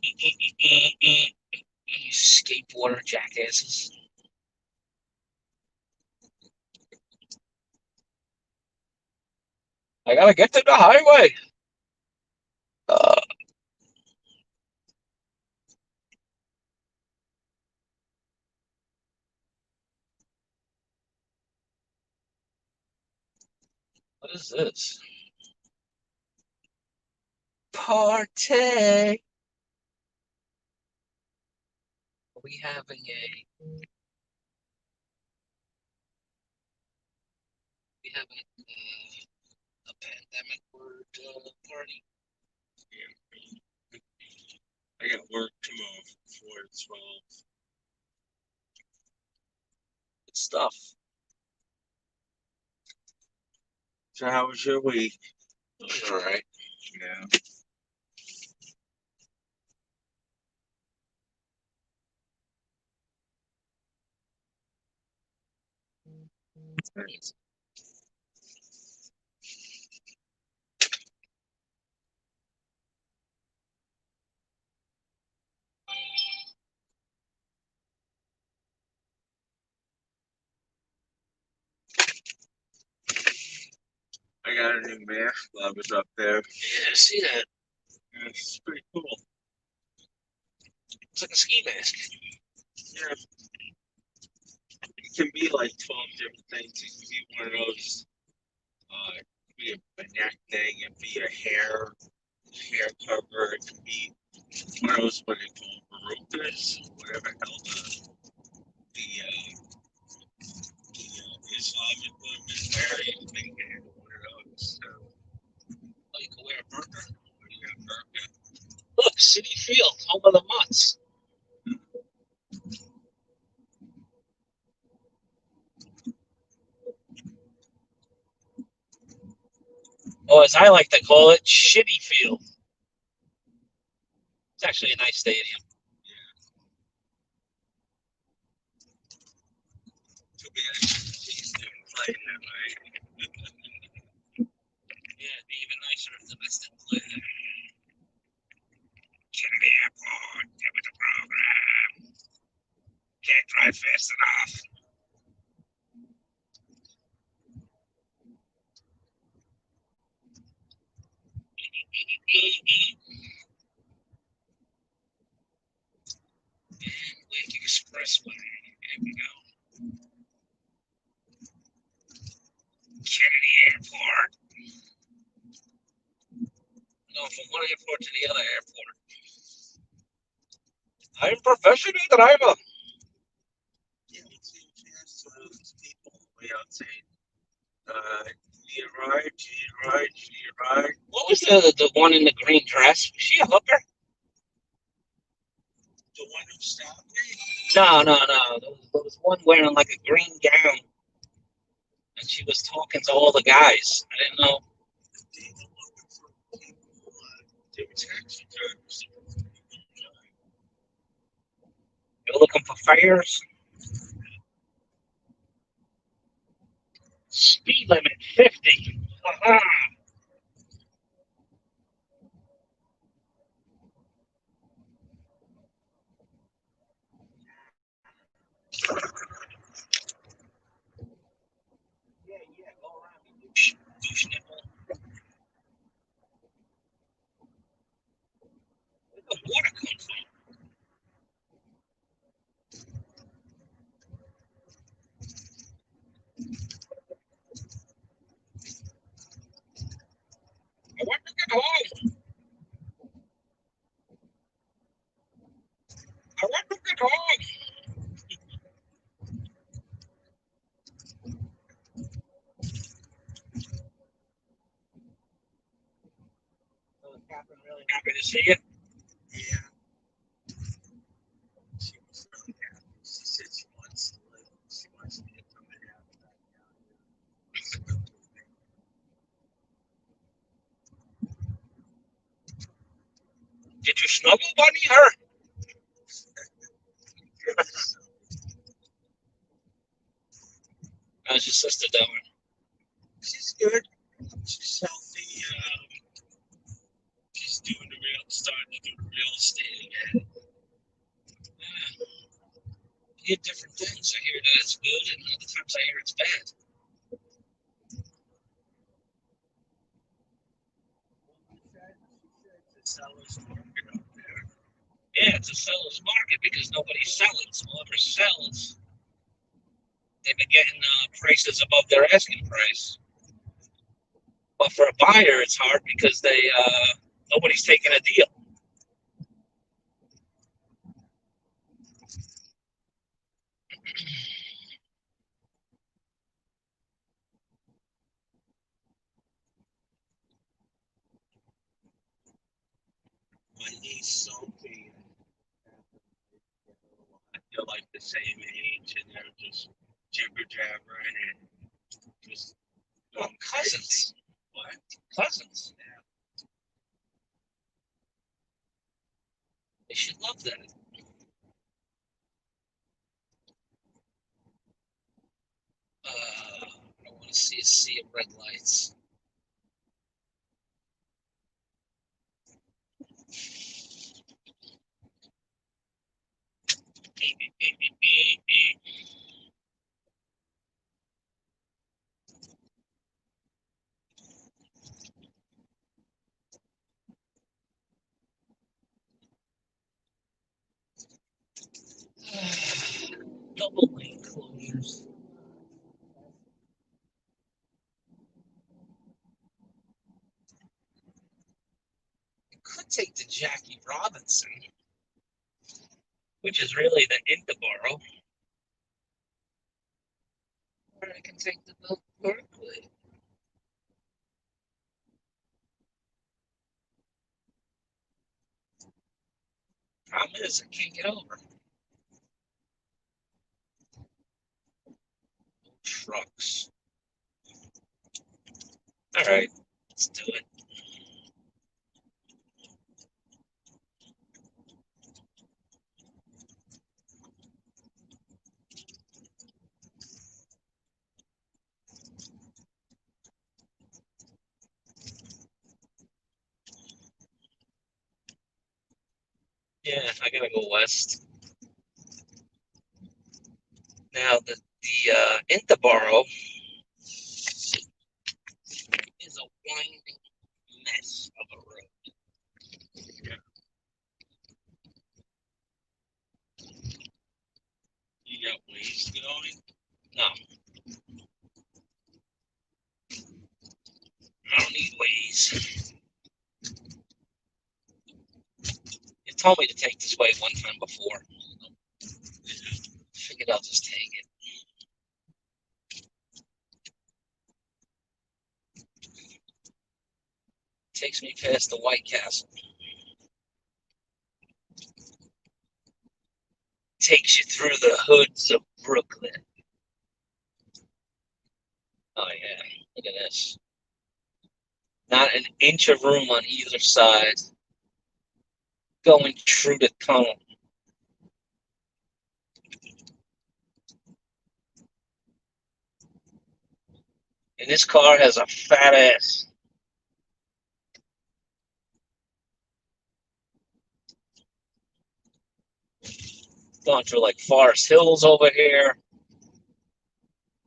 skateboarder jackasses. I gotta get to the highway. What is this? Party. Are we having a pandemic word party? Yeah. I got work tomorrow from 4 to 12. Good stuff. So how was your week? All right. Yeah. Thanks. I got a new mask while I was up there. Yeah, I see that. Yeah, it's pretty cool. It's like a ski mask. Yeah. It can be like 12 different things. It can be one of those, it can be a neck thing, it can be a hair cover, it can be one of those what they call barukas, whatever hell the Islamic women wear. You can get one of those. So, Oh, you can wear a burqa. yeah, burqa. Look, City Field, home of the Mutts. Or as I like to call it, Shitty Field. It's actually a nice stadium. Too bad he's didn't play that way. Yeah, it'd be even nicer if the Mets didn't play there. Kennedy Airport, get with the program. Can't drive fast enough. Lake Expressway. There we go. Kennedy Airport. Going from one airport to the other airport. I'm a professional driver. Yeah, it's a chance to those people way out saying, need a ride, need a ride, need a ride. What was the one in the green dress? Was she a hooker? The one who stopped me? No. There was one wearing like a green gown, and she was talking to all the guys. I didn't know. They were looking for people, they were taxi drivers. You're looking for fares. Speed limit 50. Aha. Yeah, go around me, douche nipple. Where'd the water come from? I want to get home. I want to get home. So the captain really happy to see you. Yeah. She was really happy. She said she wants to live. She wants to get somebody out of that. Did you snuggle bunny her? How's your sister doing? She's good. She's healthy. She's starting to do the real estate again. You hear different things. I hear that it's good, and other times I hear it's bad. It's a seller's market out there. Yeah, it's a seller's market because nobody's selling. So whoever sells, they've been getting prices above their asking price. But for a buyer, it's hard because nobody's taking a deal. My niece Sophie, they're like the same age, and they're just jibber jabbering and just Well, cousins. What? Cousins. They should love that. I don't want to see a sea of red lights. Double lane closures. You could take the Jackie Robinson, which is really the Interboro. Or I can take the Berkeley. Problem is, I can't get over. Trucks. All right, let's do it. Yeah, I gotta go west. Now the Interboro is a winding mess of a road. Yeah. You got waves going? No, I don't need ways. You told me to take this way one time before. Figured I'll just take it. Takes me past the White Castle. Takes you through the hoods of Brooklyn. Oh yeah, look at this. Not an inch of room on either side. Going through the tunnel. And this car has a fat ass. Going through like Forest Hills over here.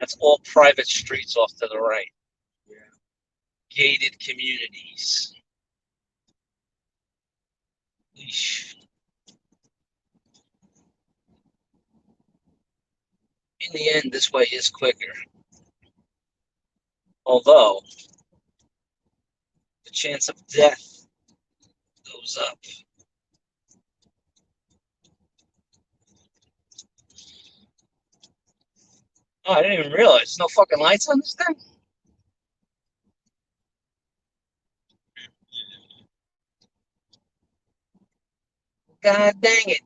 That's all private streets off to the right. Yeah. Gated communities. Eesh. In the end, this way is quicker. Although, the chance of death goes up. Oh, I didn't even realize there's no fucking lights on this thing. God dang it.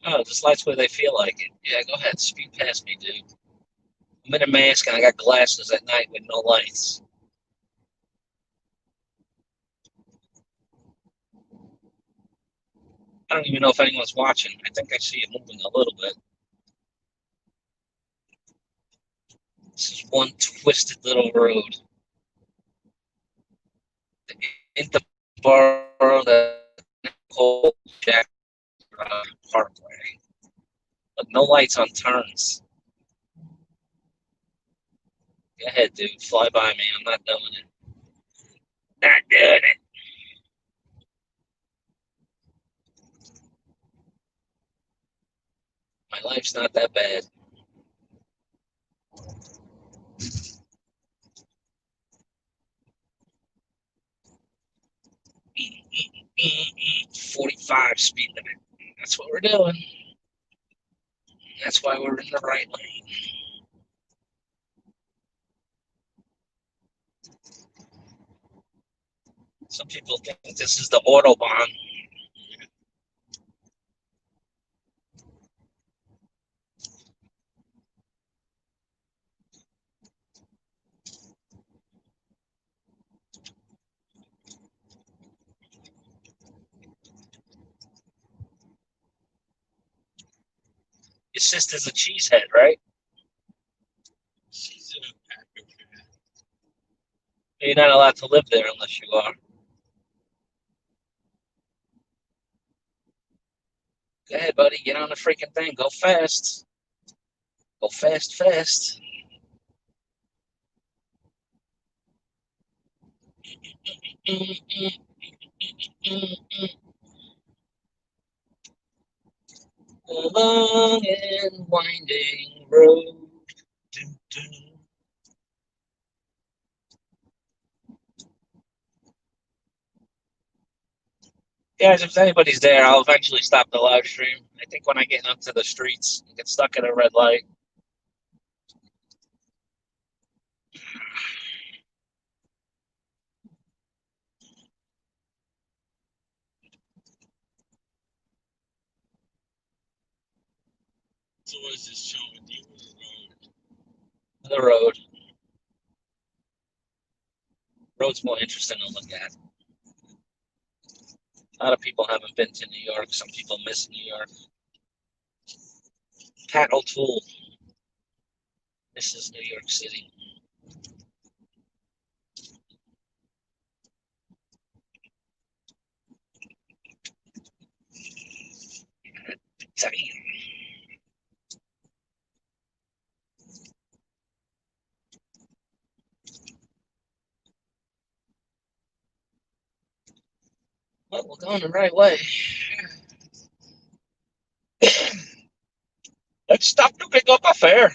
Oh, just lights where they feel like it. Yeah, go ahead. Speed past me, dude. I'm in a mask and I got glasses at night with no lights. I don't even know if anyone's watching. I think I see it moving a little bit. This is one twisted little road. Into borough that whole Jack Parkway. But no lights on turns. Go ahead, dude. Fly by me. I'm not doing it. Not doing it. My life's not that bad. Mm-mm-mm. 45 speed limit. That's what we're doing. That's why we're in the right lane. Some people think this is the Autobahn. Your sister's a cheesehead, right? She's in a pack of that. You're not allowed to live there unless you are. Go ahead, buddy. Get on the freaking thing. Go fast. Go fast, fast. A long and winding road. Dun, dun. Guys, if anybody's there, I'll eventually stop the live stream. I think when I get into the streets, I get stuck at a red light. So what is this showing you on the road? The road. Road's more interesting to look at. A lot of people haven't been to New York. Some people miss New York. Pat O'Toole misses New York City. Damn. Well, we're going the right way. Let's stop to pick up a fare.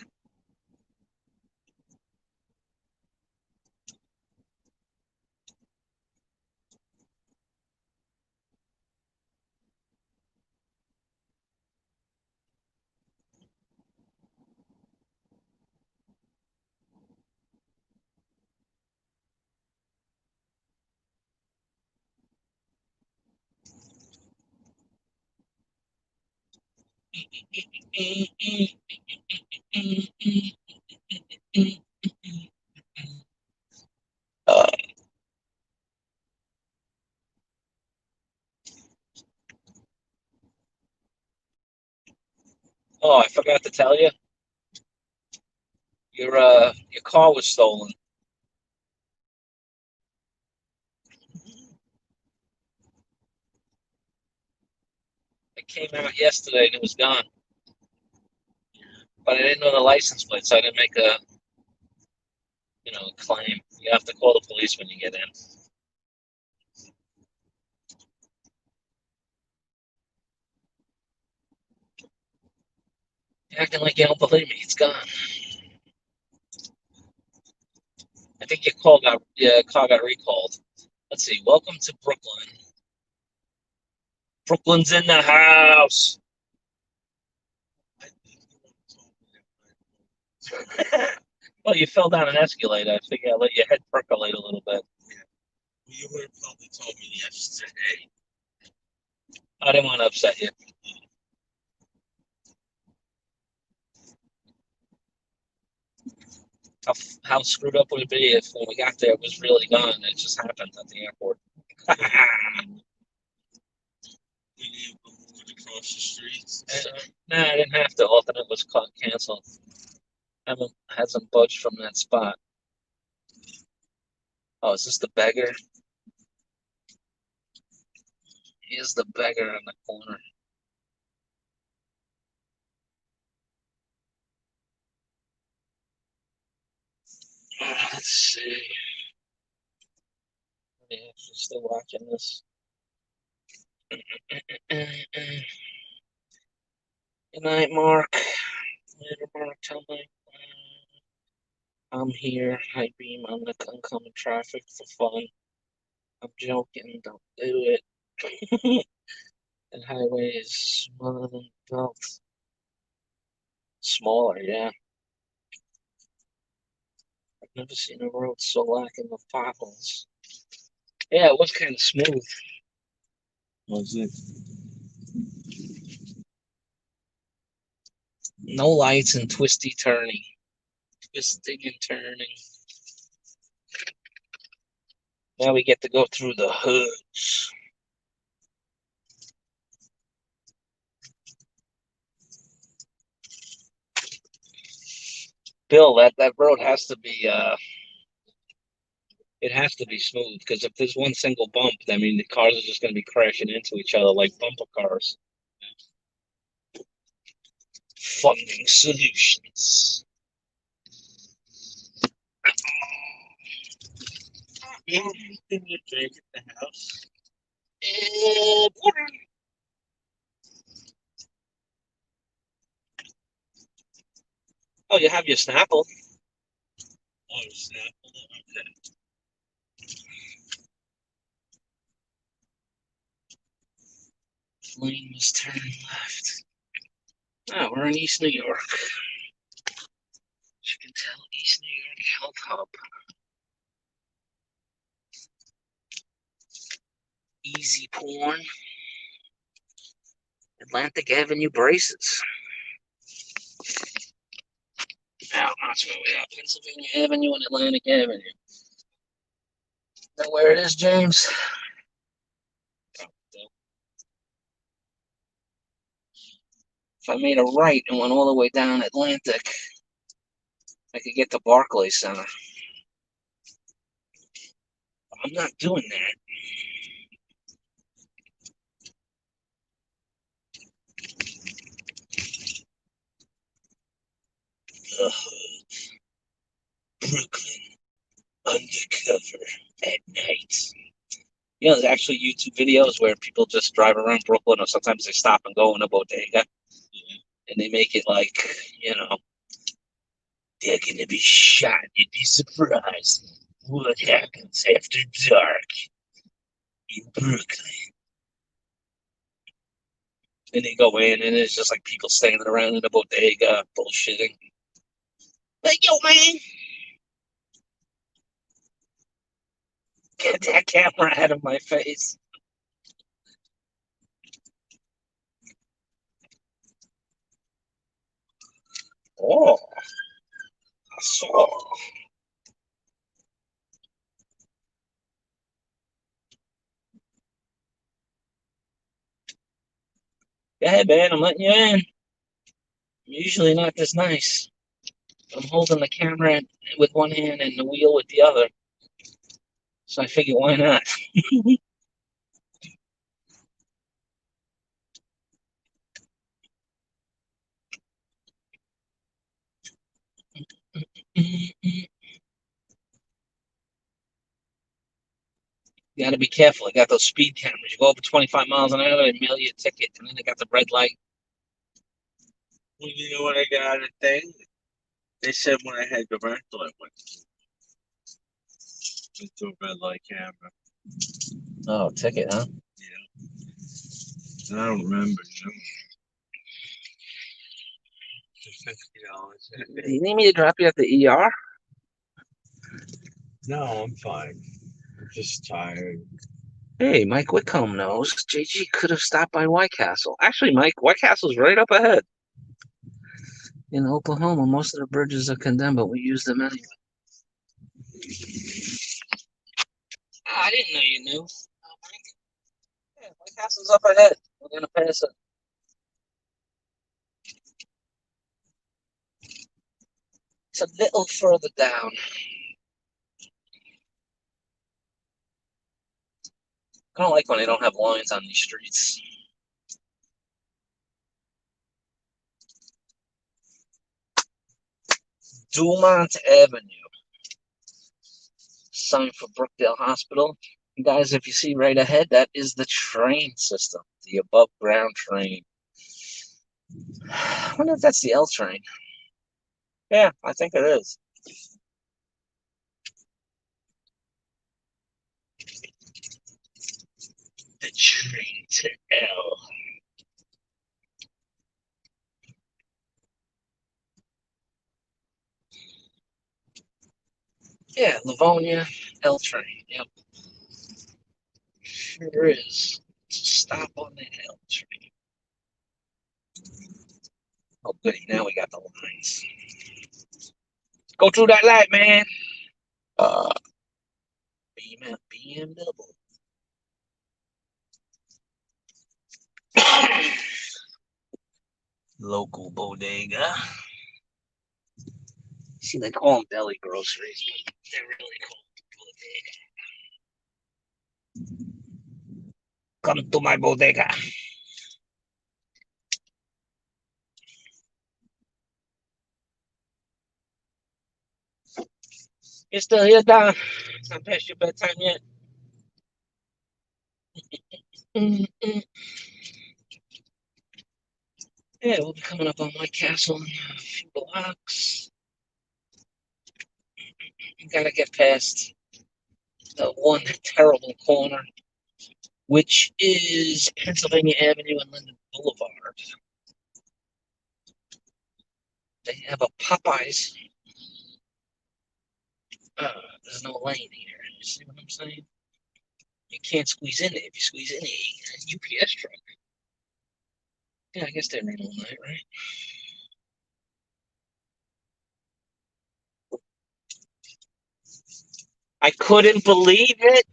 Oh, I forgot to tell you. Your car was stolen. It came out yesterday and it was gone. But I didn't know the license plate, so I didn't make a claim. You have to call the police when you get in. You're acting like you don't believe me. It's gone. I think your car got recalled. Let's see. Welcome to Brooklyn. Brooklyn's in the house. I think you want to talk to that. Well, you fell down an escalator. I figured I'd let your head percolate a little bit. Yeah. Well, you would have probably told me yesterday. I didn't want to upset you. How screwed up would it be if when we got there it was really gone and it just happened at the airport? We need to move it across the streets. Nah, I didn't have to. Alternate was canceled. Hasn't budged from that spot. Oh, is this the beggar? Here's the beggar in the corner. Let's see. Yeah, she's still watching this. Good night, Mark. Later, Mark. Tell me. I'm here. High beam on the oncoming traffic for fun. I'm joking. Don't do it. The highway is smaller than belt. Smaller, yeah. I've never seen a road so lacking of potholes. Yeah, it was kind of smooth. Was it? No lights and twisty turning. Twisting and turning. Now we get to go through the hoods. Bill, that road has to be it has to be smooth because if there's one single bump, I mean the cars are just going to be crashing into each other like bumper cars. Funding solutions. Yeah, anything you drink at the house? Water. Oh, you have your Snapple. Oh, Snapple. Okay. Lane was turning left. Oh, we're in East New York. As you can tell, East New York Health Hub. Easy porn. Atlantic Avenue braces. Now, that's where we are. Pennsylvania Avenue and Atlantic Avenue. Know where it is, James? If I made a right and went all the way down Atlantic, I could get to Barclays Center. I'm not doing that. Ugh. Brooklyn undercover at night. There's actually YouTube videos where people just drive around Brooklyn, or sometimes they stop and go in a bodega, and they make it like, they're gonna be shot. You'd be surprised what happens after dark in Brooklyn. And they go in, and it's just like people standing around in a bodega bullshitting. Like, yo, man, get that camera out of my face. Oh, I saw. Go ahead, man. I'm letting you in. Usually not this nice. I'm holding the camera with one hand and the wheel with the other. So I figure, why not? You got to be careful. They got those speed cameras. You go over 25 miles an hour, they mail you a ticket, and then they got the red light. Well, you know what I got a thing? They said when I had the rental, I went into a red light camera. Oh, ticket, huh? Yeah. I don't remember, you know. $50. Do you need me to drop you at the ER? No, I'm fine. I'm just tired. Hey, Mike Whitcomb knows. JG could have stopped by White Castle. Actually, Mike, White Castle's right up ahead. In Oklahoma, most of the bridges are condemned, but we use them anyway. I didn't know you knew. Yeah, White Castle's up ahead. We're gonna pass it. It's a little further down. I don't like when they don't have lines on these streets. Dumont Avenue. Sign for Brookdale Hospital. And guys, if you see right ahead, that is the train system, the above ground train. I wonder if that's the L train. Yeah, I think it is. The train to L. Yeah, Livonia, L train. Yep. Sure is. Stop on the L train. Oh, goody. Now we got the lines. Go through that light, man. BMW. Local bodega. See, they call them deli groceries, but they're really called bodega. Come to my bodega. You still here, Don? It's not past your bedtime yet. Yeah, we'll be coming up on White Castle in a few blocks. You gotta get past the one terrible corner, which is Pennsylvania Avenue and Linden Boulevard. They have a Popeyes. There's no lane here. You see what I'm saying? You can't squeeze in there. If you squeeze in there, you get a UPS truck. Yeah, I guess they're in all night, right? I couldn't believe it.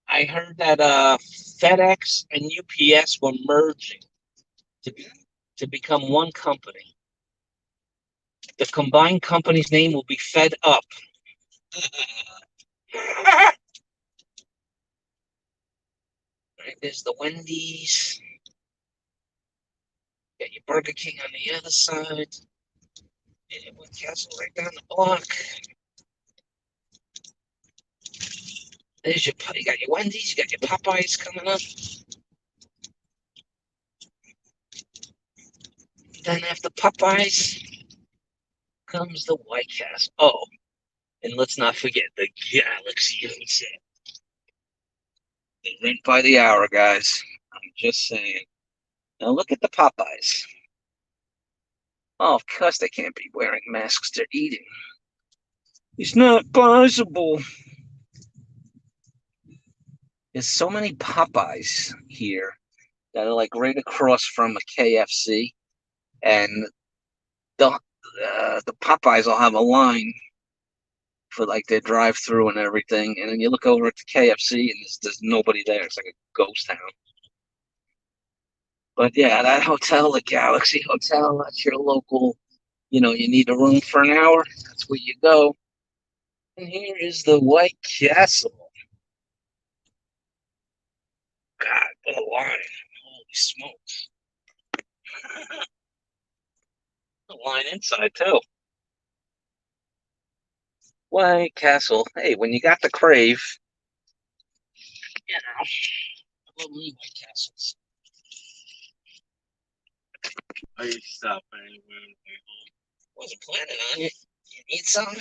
I heard that FedEx and UPS were merging to, to become one company. The combined company's name will be Fed Up. Right, there's the Wendy's. Got your Burger King on the other side. And White Castle right down the block. There's you got your Wendy's, you got your Popeyes coming up. Then after Popeyes comes the White Castle. Oh, and let's not forget the Galaxy Hotel. They rent by the hour, guys. I'm just saying. Now look at the Popeyes. Oh, of course they can't be wearing masks. They're eating. It's not possible. There's so many Popeyes here that are like right across from a KFC, and the Popeyes will have a line for like their drive-through and everything, and then you look over at the KFC and there's nobody there. It's like a ghost town. But yeah, that hotel, the Galaxy Hotel, that's your local. You need a room for an hour. That's where you go. And here is the White Castle. God, what a line! Holy smokes! A line inside too. White Castle. Hey, when you got the crave, I love me White Castles. I used to stop anywhere on the way home. Wasn't planning on it. You need some?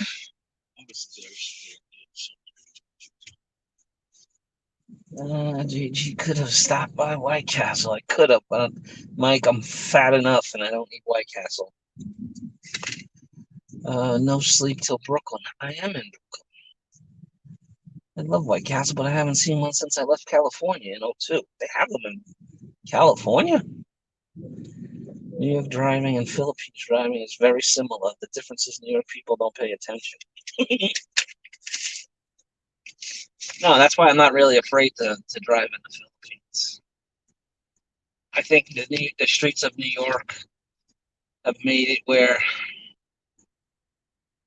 I was thirsty. JG could have stopped by White Castle. I could have, but Mike, I'm fat enough and I don't need White Castle. No sleep till Brooklyn. I am in Brooklyn. I love White Castle, but I haven't seen one since I left California in '02. They have them in California? New York driving and Philippines driving is very similar. The difference is New York people don't pay attention. No, that's why I'm not really afraid to drive in the Philippines. I think the streets of New York have made it where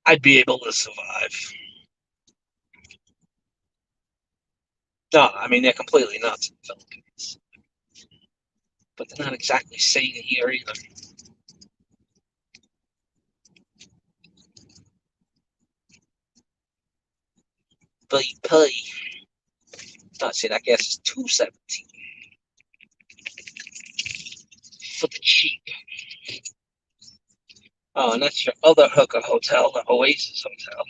I'd be able to survive. No, I mean, they're completely nuts in the Philippines. But they're not exactly sane here either. Pay. Oh, see, that gas is $2.17 for the cheap. Oh, and that's your other hooker hotel, the Oasis Hotel.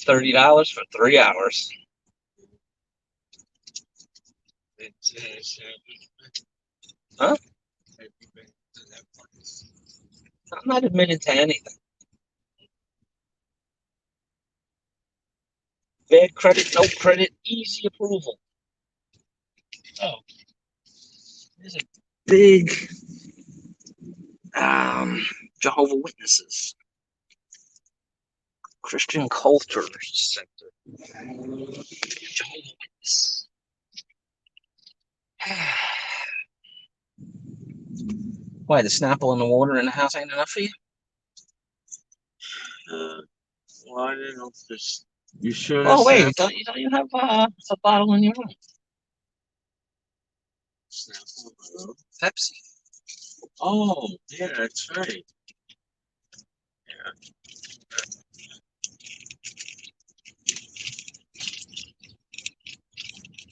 $30 for 3 hours. Huh? I'm not admitting to anything. Bad credit, no credit, easy approval. Oh, there's a big Jehovah Witnesses. Christian Culture Center. Jehovah Witness. Why, the Snapple in the water in the house ain't enough for you? Well, I didn't know if this. You sure Oh, this wait, don't you have a bottle in your room? Snapple? Pepsi. Oh, yeah, that's right. Yeah.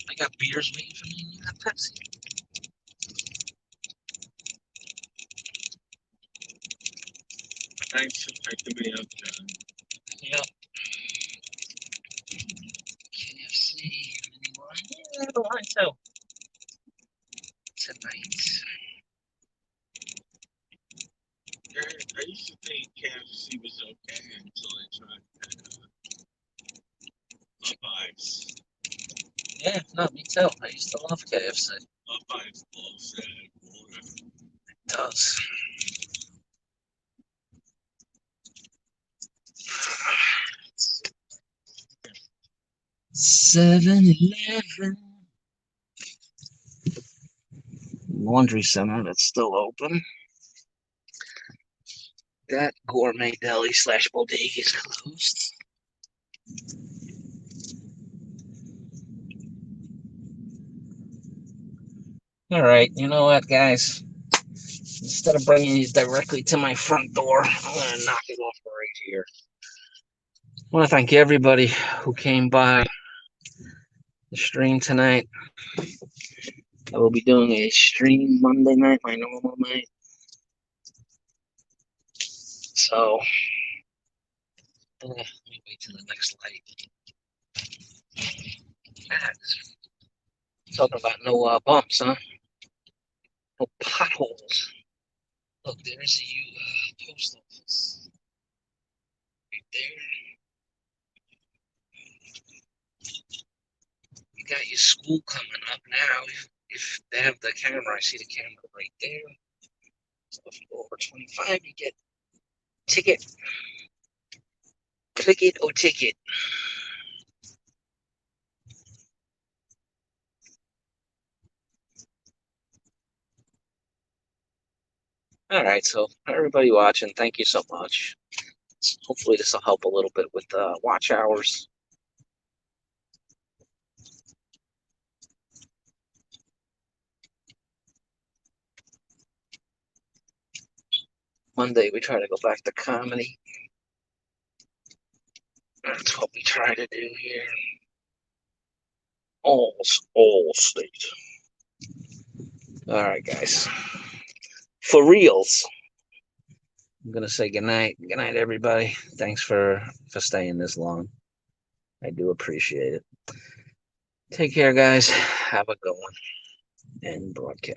I got beers waiting for me and you got Pepsi. Thanks for picking me up, John. Yep. KFC. Yeah, I have a line too. Tonight. I used to think KFC was okay until I tried Popeyes. Yeah, no, me too. I used to love KFC. Popeyes blows that water. It does. Seven-Eleven. Laundry center that's still open. That gourmet deli / bodega is closed. All right, you know what, guys? Instead of bringing these directly to my front door, I'm going to knock it off right here. I want to thank everybody who came by the stream tonight. I will be doing a stream Monday night, my normal night. So, let me wait till the next light. Talking about no bumps, huh? No potholes. Look, there's a post office right there. You got your school coming up now. If they have the camera, I see the camera right there. So if you go over 25, you get ticket. Click it or ticket. All right, so everybody watching, thank you so much. Hopefully this will help a little bit with watch hours. Monday we try to go back to comedy. That's what we try to do here. All state. All right, guys. For reals. I'm gonna say goodnight. Good night, everybody. Thanks for staying this long. I do appreciate it. Take care, guys. Have a good one. And broadcast.